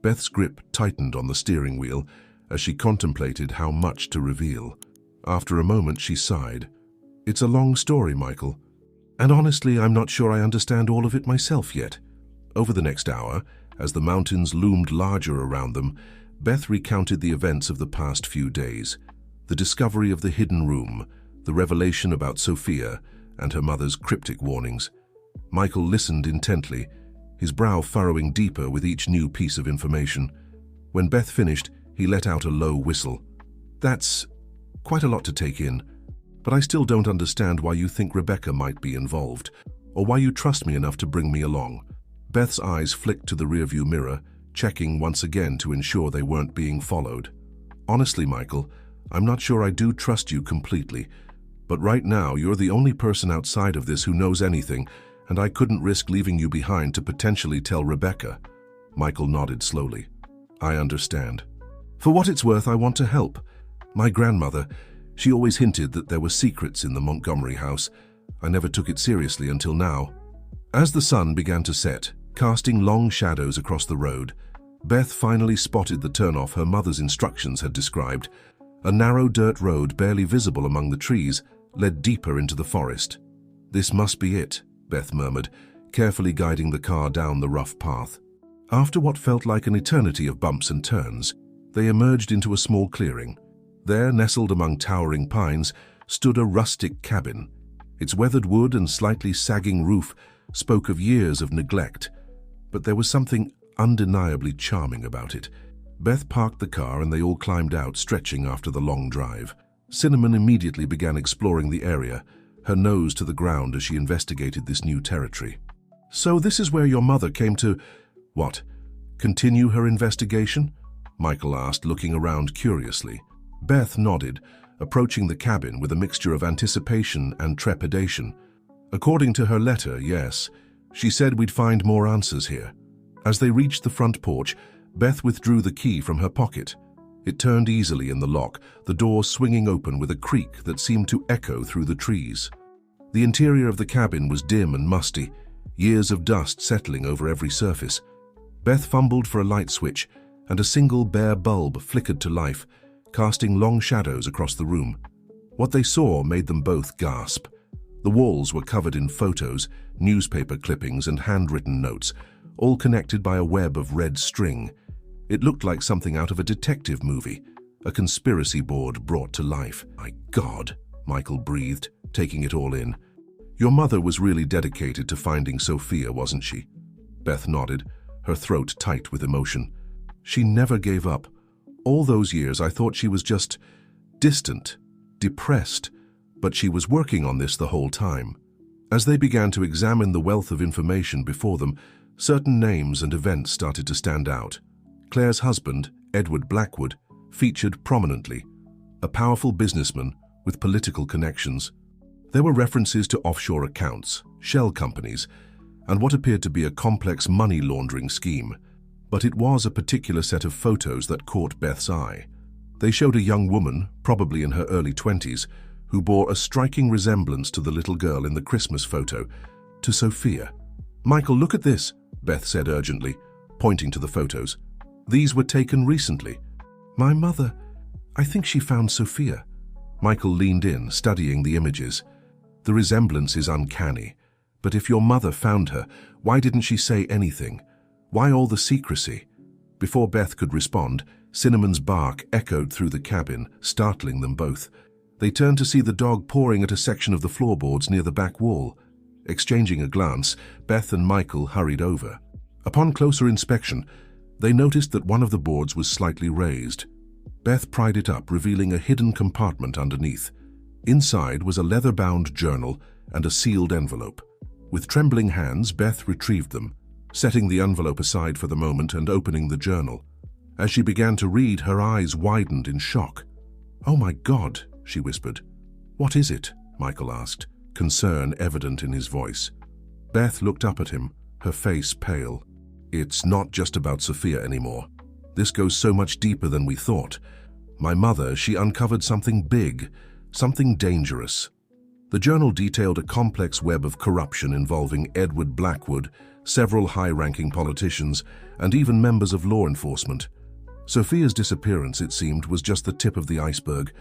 Beth's grip tightened on the steering wheel as she contemplated how much to reveal. After a moment, she sighed. It's a long story, Michael. And honestly, I'm not sure I understand all of it myself yet. Over the next hour, as the mountains loomed larger around them, Beth recounted the events of the past few days. The discovery of the hidden room, the revelation about Sophia, and her mother's cryptic warnings. Michael listened intently, his brow furrowing deeper with each new piece of information. When Beth finished, he let out a low whistle. That's quite a lot to take in, but I still don't understand why you think Rebecca might be involved, or why you trust me enough to bring me along. Beth's eyes flicked to the rearview mirror, checking once again to ensure they weren't being followed. Honestly, Michael, I'm not sure I do trust you completely, but right now you're the only person outside of this who knows anything, and I couldn't risk leaving you behind to potentially tell Rebecca. Michael nodded slowly. I understand. For what it's worth, I want to help. My grandmother, she always hinted that there were secrets in the Montgomery house. I never took it seriously until now. As the sun began to set, casting long shadows across the road, Beth finally spotted the turnoff her mother's instructions had described. A narrow dirt road, barely visible among the trees, led deeper into the forest. This must be it, Beth murmured, carefully guiding the car down the rough path. After what felt like an eternity of bumps and turns, they emerged into a small clearing. There, nestled among towering pines, stood a rustic cabin. Its weathered wood and slightly sagging roof spoke of years of neglect, but there was something undeniably charming about it. Beth parked the car and they all climbed out, stretching after the long drive. Cinnamon immediately began exploring the area, her nose to the ground as she investigated this new territory. So this is where your mother came to, what, continue her investigation? Michael asked, looking around curiously. Beth nodded, approaching the cabin with a mixture of anticipation and trepidation. According to her letter, yes. She said we'd find more answers here. As they reached the front porch, Beth withdrew the key from her pocket. It turned easily in the lock, the door swinging open with a creak that seemed to echo through the trees. The interior of the cabin was dim and musty, years of dust settling over every surface. Beth fumbled for a light switch, and a single bare bulb flickered to life, casting long shadows across the room. What they saw made them both gasp. The walls were covered in photos, newspaper clippings, and handwritten notes, all connected by a web of red string. It looked like something out of a detective movie, a conspiracy board brought to life. My God, Michael breathed, taking it all in. Your mother was really dedicated to finding Sophia, wasn't she? Beth nodded, her throat tight with emotion. She never gave up. All those years I thought she was just distant, depressed, but she was working on this the whole time. As they began to examine the wealth of information before them, certain names and events started to stand out. Claire's husband, Edward Blackwood, featured prominently, a powerful businessman with political connections. There were references to offshore accounts, shell companies, and what appeared to be a complex money laundering scheme. But it was a particular set of photos that caught Beth's eye. They showed a young woman, probably in her early 20s, who bore a striking resemblance to the little girl in the Christmas photo, to Sophia. Michael, look at this, Beth said urgently, pointing to the photos. These were taken recently. My mother, I think she found Sophia. Michael leaned in, studying the images. The resemblance is uncanny, but if your mother found her, why didn't she say anything? Why all the secrecy? Before Beth could respond, Cinnamon's bark echoed through the cabin, startling them both. They turned to see the dog pawing at a section of the floorboards near the back wall. Exchanging a glance, Beth and Michael hurried over. Upon closer inspection, they noticed that one of the boards was slightly raised. Beth pried it up, revealing a hidden compartment underneath. Inside was a leather-bound journal and a sealed envelope. With trembling hands, Beth retrieved them, setting the envelope aside for the moment and opening the journal. As she began to read, her eyes widened in shock. "Oh my God," she whispered. "What is it?" Michael asked, concern evident in his voice. Beth looked up at him, her face pale. "It's not just about Sophia anymore. This goes so much deeper than we thought. My mother, she uncovered something big, something dangerous." The journal detailed a complex web of corruption involving Edward Blackwood, several high-ranking politicians, and even members of law enforcement. Sophia's disappearance, it seemed, was just the tip of the iceberg,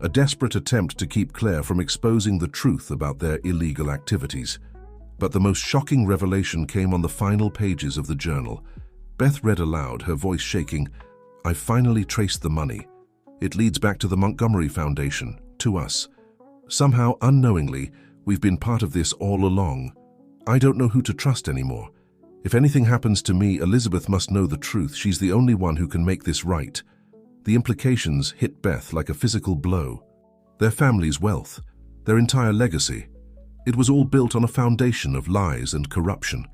a desperate attempt to keep Claire from exposing the truth about their illegal activities. But the most shocking revelation came on the final pages of the journal. Beth read aloud, her voice shaking, "I've finally traced the money. It leads back to the Montgomery Foundation, to us. Somehow, unknowingly, we've been part of this all along. I don't know who to trust anymore. If anything happens to me, Elizabeth must know the truth. She's the only one who can make this right." The implications hit Beth like a physical blow. Their family's wealth, their entire legacy. It was all built on a foundation of lies and corruption.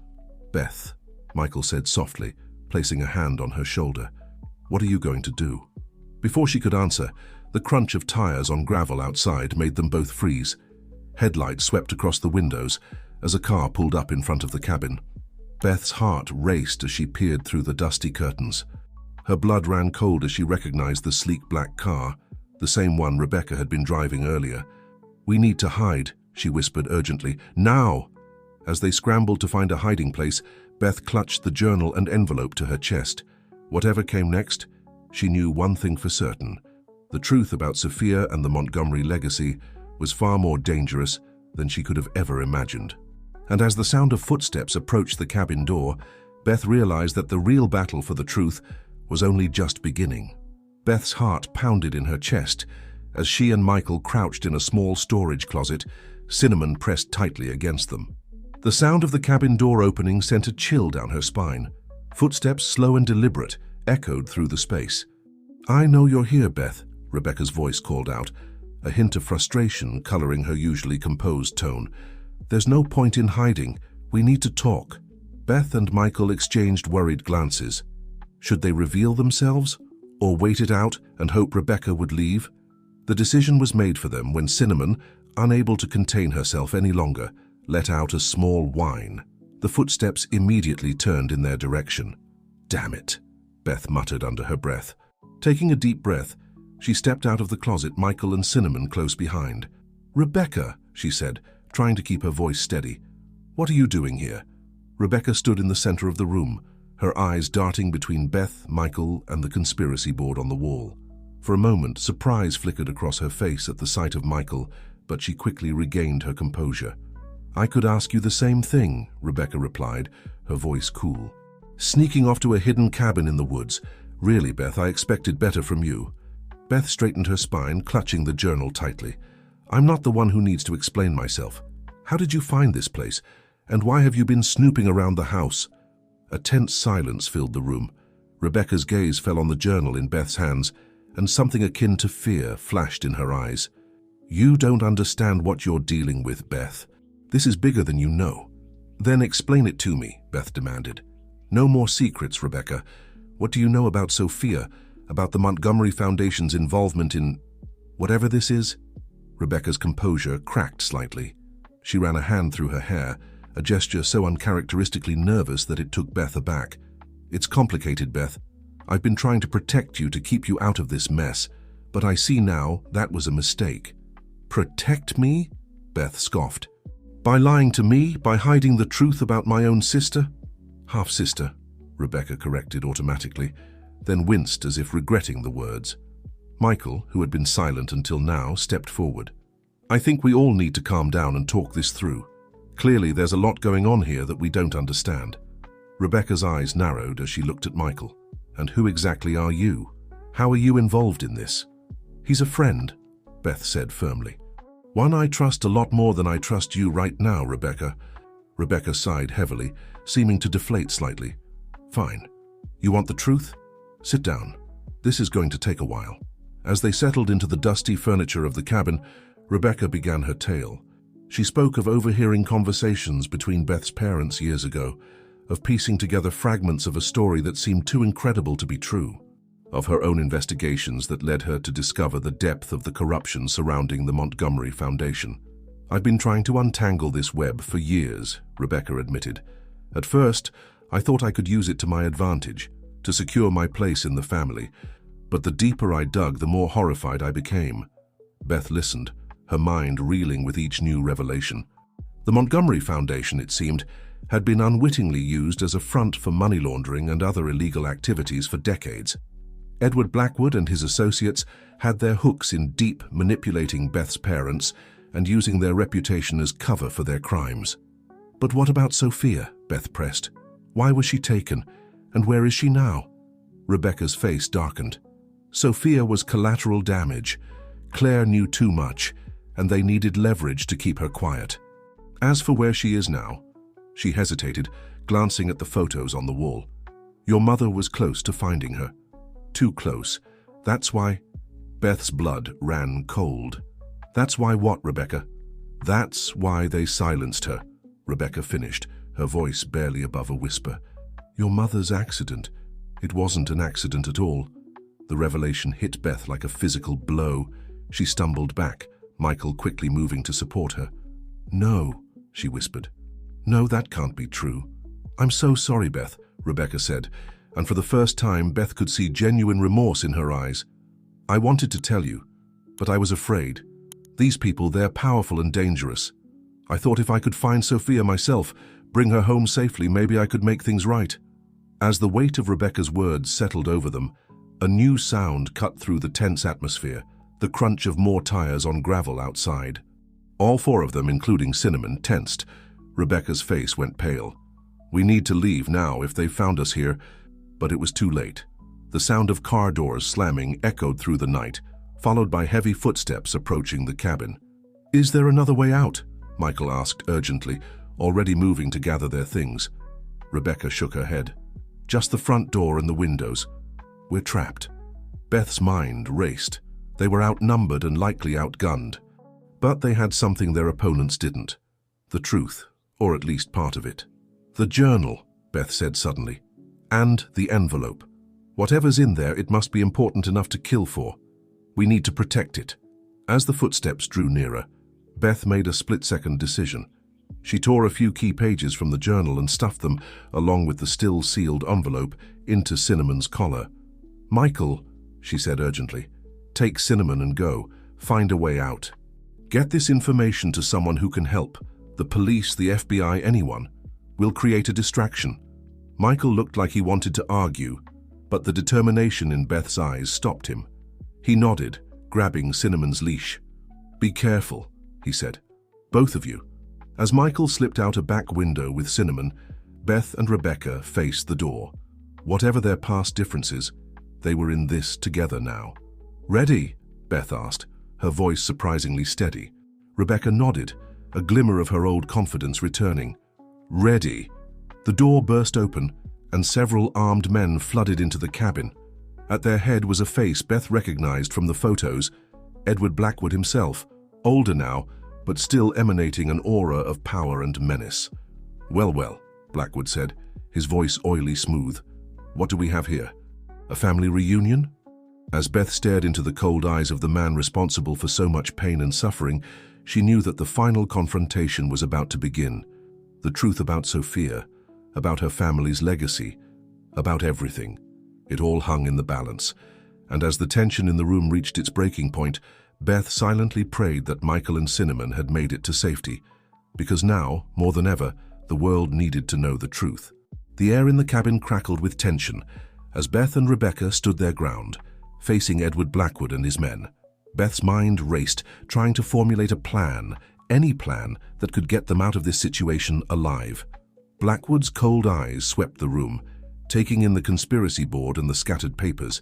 "Beth," Michael said softly, placing a hand on her shoulder, "what are you going to do?" Before she could answer, the crunch of tires on gravel outside made them both freeze. Headlights swept across the windows as a car pulled up in front of the cabin. Beth's heart raced as she peered through the dusty curtains. Her blood ran cold as she recognized the sleek black car, the same one Rebecca had been driving earlier. "We need to hide," she whispered urgently. "Now!" As they scrambled to find a hiding place, Beth clutched the journal and envelope to her chest. Whatever came next, she knew one thing for certain. The truth about Sophia and the Montgomery legacy was far more dangerous than she could have ever imagined. And as the sound of footsteps approached the cabin door, Beth realized that the real battle for the truth was only just beginning. Beth's heart pounded in her chest as she and Michael crouched in a small storage closet, Cinnamon pressed tightly against them. The sound of the cabin door opening sent a chill down her spine. Footsteps, slow and deliberate, echoed through the space. "I know you're here, Beth," Rebecca's voice called out, a hint of frustration coloring her usually composed tone. "There's no point in hiding. We need to talk." Beth and Michael exchanged worried glances. Should they reveal themselves, or wait it out and hope Rebecca would leave? The decision was made for them when Cinnamon, unable to contain herself any longer, let out a small whine. The footsteps immediately turned in their direction. "Damn it," Beth muttered under her breath. Taking a deep breath, she stepped out of the closet, Michael and Cinnamon close behind. "Rebecca," she said, trying to keep her voice steady. "What are you doing here?" Rebecca stood in the center of the room, her eyes darting between Beth, Michael, and the conspiracy board on the wall. For a moment, surprise flickered across her face at the sight of Michael, but she quickly regained her composure. "I could ask you the same thing," Rebecca replied, her voice cool. "Sneaking off to a hidden cabin in the woods. Really, Beth, I expected better from you." Beth straightened her spine, clutching the journal tightly. "I'm not the one who needs to explain myself. How did you find this place? And why have you been snooping around the house?" A tense silence filled the room. Rebecca's gaze fell on the journal in Beth's hands, and something akin to fear flashed in her eyes. "You don't understand what you're dealing with, Beth. This is bigger than you know." "Then explain it to me," Beth demanded. "No more secrets, Rebecca. What do you know about Sophia, about the Montgomery Foundation's involvement in whatever this is?" Rebecca's composure cracked slightly. She ran a hand through her hair, a gesture so uncharacteristically nervous that it took Beth aback. "It's complicated, Beth. I've been trying to protect you, to keep you out of this mess, but I see now that was a mistake." "Protect me?" Beth scoffed. "By lying to me? By hiding the truth about my own sister?" "Half-sister," Rebecca corrected automatically, then winced as if regretting the words. Michael, who had been silent until now, stepped forward. "I think we all need to calm down and talk this through. Clearly, there's a lot going on here that we don't understand." Rebecca's eyes narrowed as she looked at Michael. "And who exactly are you? How are you involved in this?" "He's a friend," Beth said firmly. "One I trust a lot more than I trust you right now, Rebecca." Rebecca sighed heavily, seeming to deflate slightly. "Fine. You want the truth? Sit down. This is going to take a while." As they settled into the dusty furniture of the cabin, Rebecca began her tale. She spoke of overhearing conversations between Beth's parents years ago, of piecing together fragments of a story that seemed too incredible to be true, of her own investigations that led her to discover the depth of the corruption surrounding the Montgomery Foundation. "I've been trying to untangle this web for years," Rebecca admitted. "At first, I thought I could use it to my advantage, to secure my place in the family, but the deeper I dug, the more horrified I became." Beth listened, her mind reeling with each new revelation. The Montgomery Foundation, it seemed, had been unwittingly used as a front for money laundering and other illegal activities for decades. Edward Blackwood and his associates had their hooks in deep manipulating Beth's parents and using their reputation as cover for their crimes. But what about Sophia? Beth pressed. Why was she taken, and where is she now? Rebecca's face darkened. Sophia was collateral damage. Claire knew too much, and they needed leverage to keep her quiet. As for where she is now, she hesitated, glancing at the photos on the wall. Your mother was close to finding her. Too close. That's why... Beth's blood ran cold. That's why what, Rebecca? That's why they silenced her, Rebecca finished, her voice barely above a whisper. Your mother's accident. It wasn't an accident at all. The revelation hit Beth like a physical blow. She stumbled back, Michael quickly moving to support her. No, she whispered. No, that can't be true. I'm so sorry, Beth, Rebecca said, and for the first time Beth could see genuine remorse in her eyes. I wanted to tell you, but I was afraid. These people, they're powerful and dangerous. I thought if I could find Sophia myself, bring her home safely, maybe I could make things right. As the weight of Rebecca's words settled over them, a new sound cut through the tense atmosphere, the crunch of more tires on gravel outside. All four of them, including Cinnamon, tensed. Rebecca's face went pale. We need to leave now if they've found us here, but it was too late. The sound of car doors slamming echoed through the night, followed by heavy footsteps approaching the cabin. Is there another way out? Michael asked urgently, already moving to gather their things. Rebecca shook her head. Just the front door and the windows. We're trapped. Beth's mind raced. They were outnumbered and likely outgunned. But they had something their opponents didn't. The truth, or at least part of it. The journal, Beth said suddenly. And the envelope. Whatever's in there, it must be important enough to kill for. We need to protect it. As the footsteps drew nearer, Beth made a split-second decision. She tore a few key pages from the journal and stuffed them, along with the still-sealed envelope, into Cinnamon's collar. Michael, she said urgently, take Cinnamon and go. Find a way out. Get this information to someone who can help. The police, the FBI, anyone. We'll create a distraction. Michael looked like he wanted to argue, but the determination in Beth's eyes stopped him. He nodded, grabbing Cinnamon's leash. Be careful, he said. Both of you. As Michael slipped out a back window with Cinnamon, Beth and Rebecca faced the door. Whatever their past differences, they were in this together now. Ready? Beth asked, her voice surprisingly steady. Rebecca nodded, a glimmer of her old confidence returning. Ready. The door burst open, and several armed men flooded into the cabin. At their head was a face Beth recognized from the photos, Edward Blackwood himself, older now, but still emanating an aura of power and menace. Well, well, Blackwood said, his voice oily smooth. What do we have here? A family reunion? As Beth stared into the cold eyes of the man responsible for so much pain and suffering, she knew that the final confrontation was about to begin. The truth about Sophia, about her family's legacy, about everything. It all hung in the balance, and as the tension in the room reached its breaking point, Beth silently prayed that Michael and Cinnamon had made it to safety, because now, more than ever, the world needed to know the truth. The air in the cabin crackled with tension as Beth and Rebecca stood their ground, facing Edward Blackwood and his men. Beth's mind raced, trying to formulate a plan, any plan that could get them out of this situation alive. Blackwood's cold eyes swept the room, taking in the conspiracy board and the scattered papers.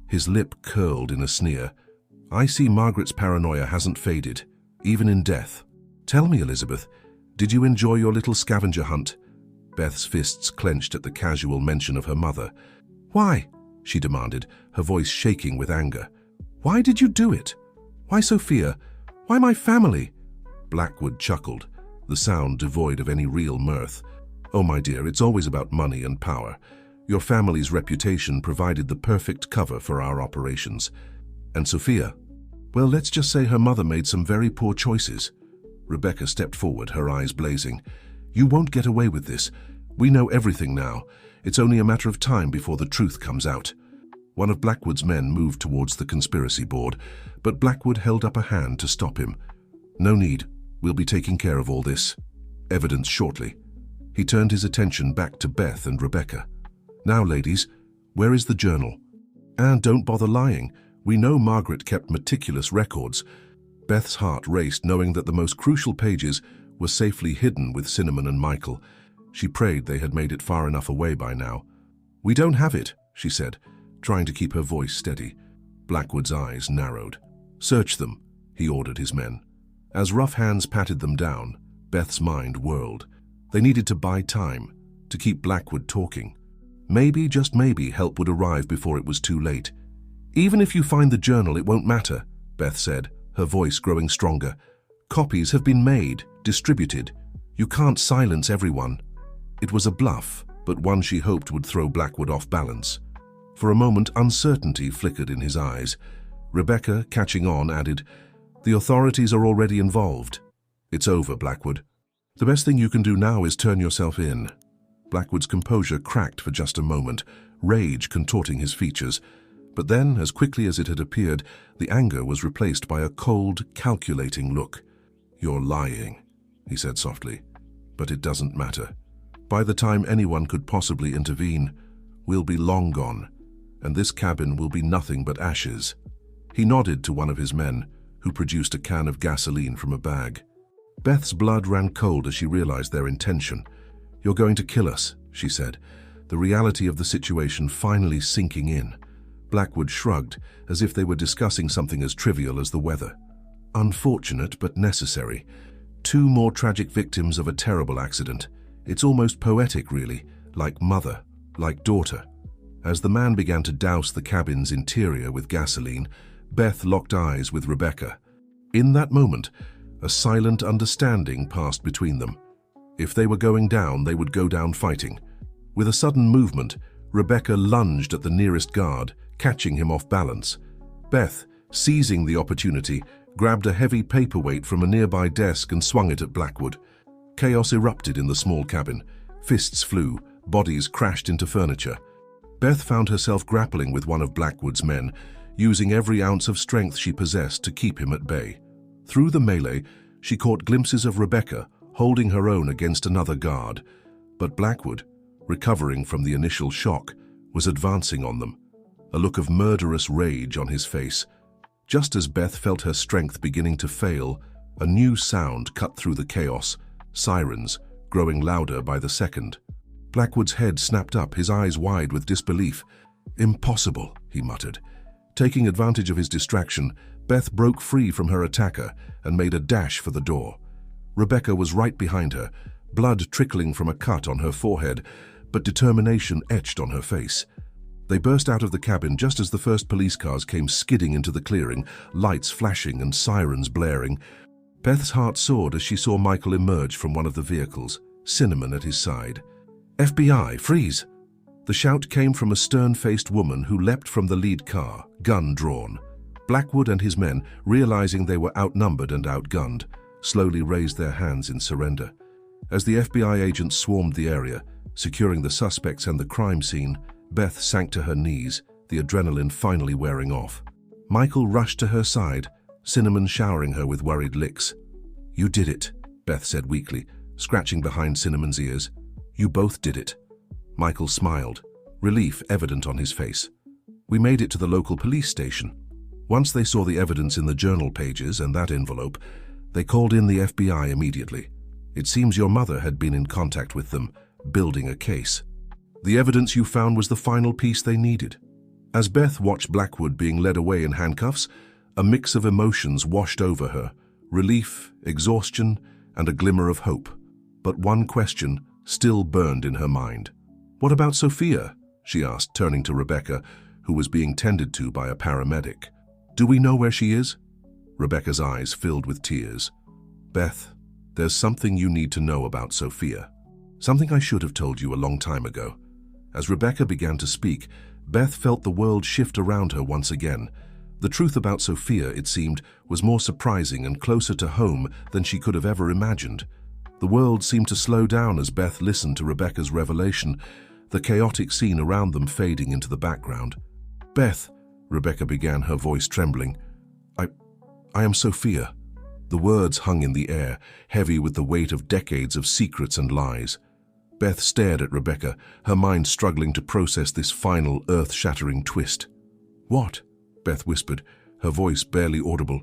His lip curled in a sneer. I see Margaret's paranoia hasn't faded, even in death. Tell me, Elizabeth, did you enjoy your little scavenger hunt? Beth's fists clenched at the casual mention of her mother. Why? She demanded, her voice shaking with anger. Why did you do it? Why Sophia? Why my family? Blackwood chuckled, the sound devoid of any real mirth. Oh, my dear, it's always about money and power. Your family's reputation provided the perfect cover for our operations. And Sophia? Well, let's just say her mother made some very poor choices. Rebecca stepped forward, her eyes blazing. You won't get away with this. We know everything now. It's only a matter of time before the truth comes out. One of Blackwood's men moved towards the conspiracy board, but Blackwood held up a hand to stop him. No need. We'll be taking care of all this. Evidence shortly. He turned his attention back to Beth and Rebecca. Now, ladies, where is the journal? And don't bother lying. We know Margaret kept meticulous records. Beth's heart raced, knowing that the most crucial pages were safely hidden with Cinnamon and Michael. She prayed they had made it far enough away by now. We don't have it, she said, trying to keep her voice steady. Blackwood's eyes narrowed. Search them, he ordered his men. As rough hands patted them down, Beth's mind whirled. They needed to buy time, to keep Blackwood talking. Maybe, just maybe, help would arrive before it was too late. Even if you find the journal, it won't matter, Beth said, her voice growing stronger. Copies have been made, distributed. You can't silence everyone. It was a bluff, but one she hoped would throw Blackwood off balance. For a moment, uncertainty flickered in his eyes. Rebecca, catching on, added, The authorities are already involved. It's over, Blackwood. The best thing you can do now is turn yourself in. Blackwood's composure cracked for just a moment, rage contorting his features. But then, as quickly as it had appeared, the anger was replaced by a cold, calculating look. You're lying, he said softly. But it doesn't matter. By the time anyone could possibly intervene, we'll be long gone, and this cabin will be nothing but ashes. He nodded to one of his men, who produced a can of gasoline from a bag. Beth's blood ran cold as she realized their intention. You're going to kill us, she said, the reality of the situation finally sinking in. Blackwood shrugged, as if they were discussing something as trivial as the weather. Unfortunate, but necessary. 2 more tragic victims of a terrible accident. It's almost poetic, really, like mother, like daughter. As the man began to douse the cabin's interior with gasoline, Beth locked eyes with Rebecca. In that moment, a silent understanding passed between them. If they were going down, they would go down fighting. With a sudden movement, Rebecca lunged at the nearest guard, catching him off balance. Beth, seizing the opportunity, grabbed a heavy paperweight from a nearby desk and swung it at Blackwood. Chaos erupted in the small cabin. Fists flew, bodies crashed into furniture. Beth found herself grappling with one of Blackwood's men, using every ounce of strength she possessed to keep him at bay. Through the melee, she caught glimpses of Rebecca, holding her own against another guard. But Blackwood, recovering from the initial shock, was advancing on them, a look of murderous rage on his face. Just as Beth felt her strength beginning to fail, a new sound cut through the chaos, sirens, growing louder by the second. Blackwood's head snapped up, his eyes wide with disbelief. Impossible, he muttered. Taking advantage of his distraction, Beth broke free from her attacker and made a dash for the door. Rebecca was right behind her, blood trickling from a cut on her forehead, but determination etched on her face. They burst out of the cabin just as the first police cars came skidding into the clearing, lights flashing and sirens blaring. Beth's heart soared as she saw Michael emerge from one of the vehicles, Cinnamon at his side. FBI, freeze! The shout came from a stern-faced woman who leapt from the lead car, gun drawn. Blackwood and his men, realizing they were outnumbered and outgunned, slowly raised their hands in surrender. As the FBI agents swarmed the area, securing the suspects and the crime scene, Beth sank to her knees, the adrenaline finally wearing off. Michael rushed to her side, Cinnamon showering her with worried licks. You did it, Beth said weakly, scratching behind Cinnamon's ears. You both did it. Michael smiled, relief evident on his face. We made it to the local police station. Once they saw the evidence in the journal pages and that envelope, they called in the FBI immediately. It seems your mother had been in contact with them, building a case. The evidence you found was the final piece they needed. As Beth watched Blackwood being led away in handcuffs, a mix of emotions washed over her, relief, exhaustion, and a glimmer of hope. But one question still burned in her mind. What about Sophia? She asked, turning to Rebecca, who was being tended to by a paramedic. Do we know where she is? Rebecca's eyes filled with tears. Beth, there's something you need to know about Sophia. Something I should have told you a long time ago. As Rebecca began to speak, Beth felt the world shift around her once again. The truth about Sophia, it seemed, was more surprising and closer to home than she could have ever imagined. The world seemed to slow down as Beth listened to Rebecca's revelation, the chaotic scene around them fading into the background. Beth, Rebecca began, her voice trembling. I am Sophia. The words hung in the air, heavy with the weight of decades of secrets and lies. Beth stared at Rebecca, her mind struggling to process this final, earth-shattering twist. "What?" Beth whispered, her voice barely audible.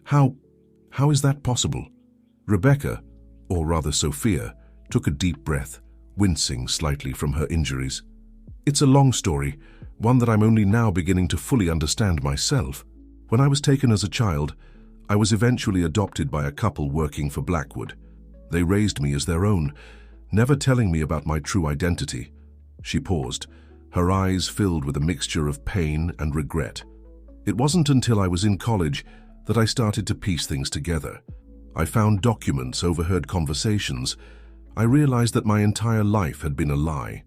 How is that possible?" Rebecca, or rather Sophia, took a deep breath, wincing slightly from her injuries. "It's a long story, one that I'm only now beginning to fully understand myself. When I was taken as a child, I was eventually adopted by a couple working for Blackwood. They raised me as their own, never telling me about my true identity." She paused, her eyes filled with a mixture of pain and regret. "It wasn't until I was in college that I started to piece things together. I found documents, overheard conversations. I realized that my entire life had been a lie.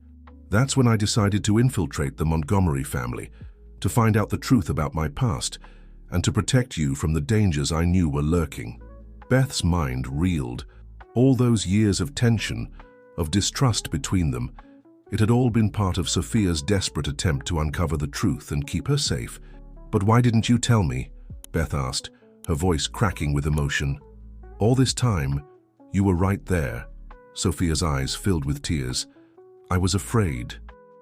That's when I decided to infiltrate the Montgomery family, to find out the truth about my past, and to protect you from the dangers I knew were lurking." Beth's mind reeled. All those years of tension, of distrust between them, it had all been part of Sophia's desperate attempt to uncover the truth and keep her safe. "But why didn't you tell me?" Beth asked, her voice cracking with emotion. "All this time, you were right there." Sophia's eyes filled with tears. "I was afraid.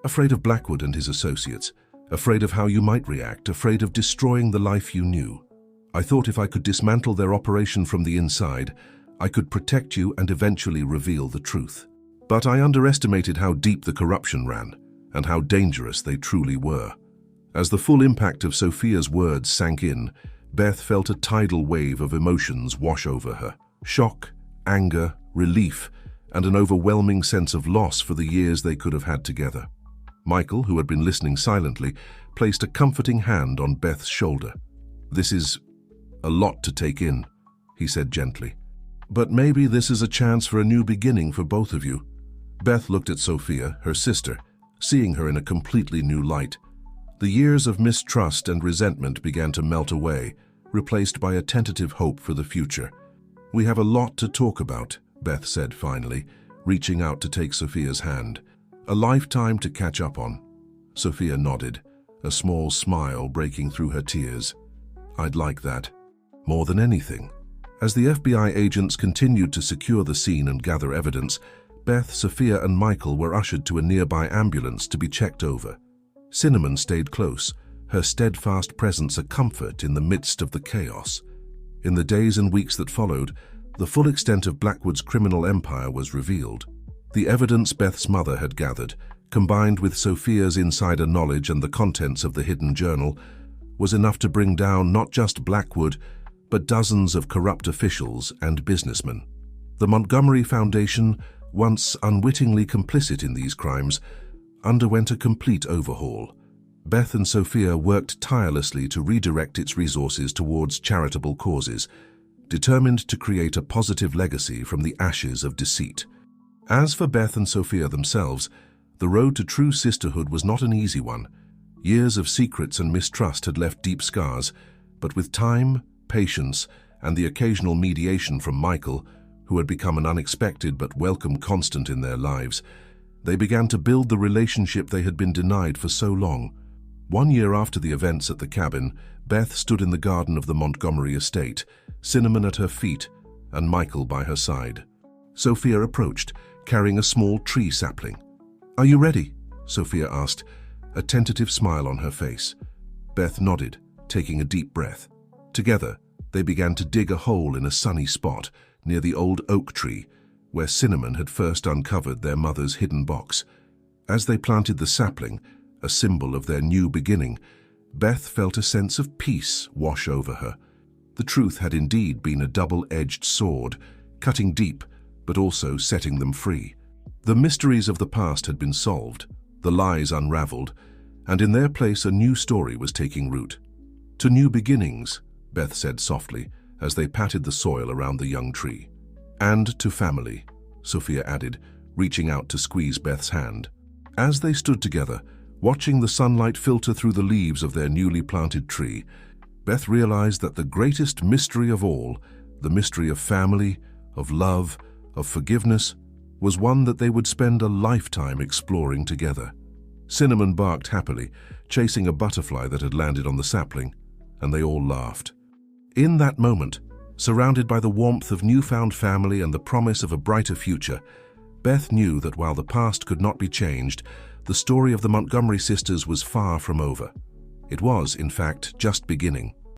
Afraid of Blackwood and his associates. Afraid of how you might react. Afraid of destroying the life you knew. I thought if I could dismantle their operation from the inside, I could protect you and eventually reveal the truth. But I underestimated how deep the corruption ran, and how dangerous they truly were." As the full impact of Sophia's words sank in, Beth felt a tidal wave of emotions wash over her. Shock, anger, relief, and an overwhelming sense of loss for the years they could have had together. Michael, who had been listening silently, placed a comforting hand on Beth's shoulder. "This is a lot to take in," he said gently. "But maybe this is a chance for a new beginning for both of you." Beth looked at Sophia, her sister, seeing her in a completely new light. The years of mistrust and resentment began to melt away, replaced by a tentative hope for the future. "We have a lot to talk about," Beth said finally, reaching out to take Sophia's hand. "A lifetime to catch up on." Sophia nodded, a small smile breaking through her tears. "I'd like that. More than anything." As the FBI agents continued to secure the scene and gather evidence, Beth, Sophia, and Michael were ushered to a nearby ambulance to be checked over. Cinnamon stayed close, her steadfast presence a comfort in the midst of the chaos. In the days and weeks that followed, the full extent of Blackwood's criminal empire was revealed. The evidence Beth's mother had gathered, combined with Sophia's insider knowledge and the contents of the hidden journal, was enough to bring down not just Blackwood, but dozens of corrupt officials and businessmen. The Montgomery Foundation, once unwittingly complicit in these crimes, underwent a complete overhaul. Beth and Sophia worked tirelessly to redirect its resources towards charitable causes, determined to create a positive legacy from the ashes of deceit. As for Beth and Sophia themselves, the road to true sisterhood was not an easy one. Years of secrets and mistrust had left deep scars, but with time, patience, and the occasional mediation from Michael, who had become an unexpected but welcome constant in their lives, they began to build the relationship they had been denied for so long. 1 year after the events at the cabin, Beth stood in the garden of the Montgomery estate, Cinnamon at her feet and Michael by her side. Sophia approached, carrying a small tree sapling. "Are you ready?" Sophia asked, a tentative smile on her face. Beth nodded, taking a deep breath. Together, they began to dig a hole in a sunny spot near the old oak tree, where Cinnamon had first uncovered their mother's hidden box. As they planted the sapling, a symbol of their new beginning, Beth felt a sense of peace wash over her. The truth had indeed been a double-edged sword, cutting deep, but also setting them free. The mysteries of the past had been solved, the lies unraveled, and in their place a new story was taking root. "To new beginnings," Beth said softly, as they patted the soil around the young tree. "And to family," Sophia added, reaching out to squeeze Beth's hand. As they stood together, watching the sunlight filter through the leaves of their newly planted tree, Beth realized that the greatest mystery of all, the mystery of family, of love, of forgiveness, was one that they would spend a lifetime exploring together. Cinnamon barked happily, chasing a butterfly that had landed on the sapling, and they all laughed. In that moment, Surrounded by the warmth of newfound family and the promise of a brighter future, Beth knew that while the past could not be changed, the story of the Montgomery sisters was far from over. It was, in fact, just beginning.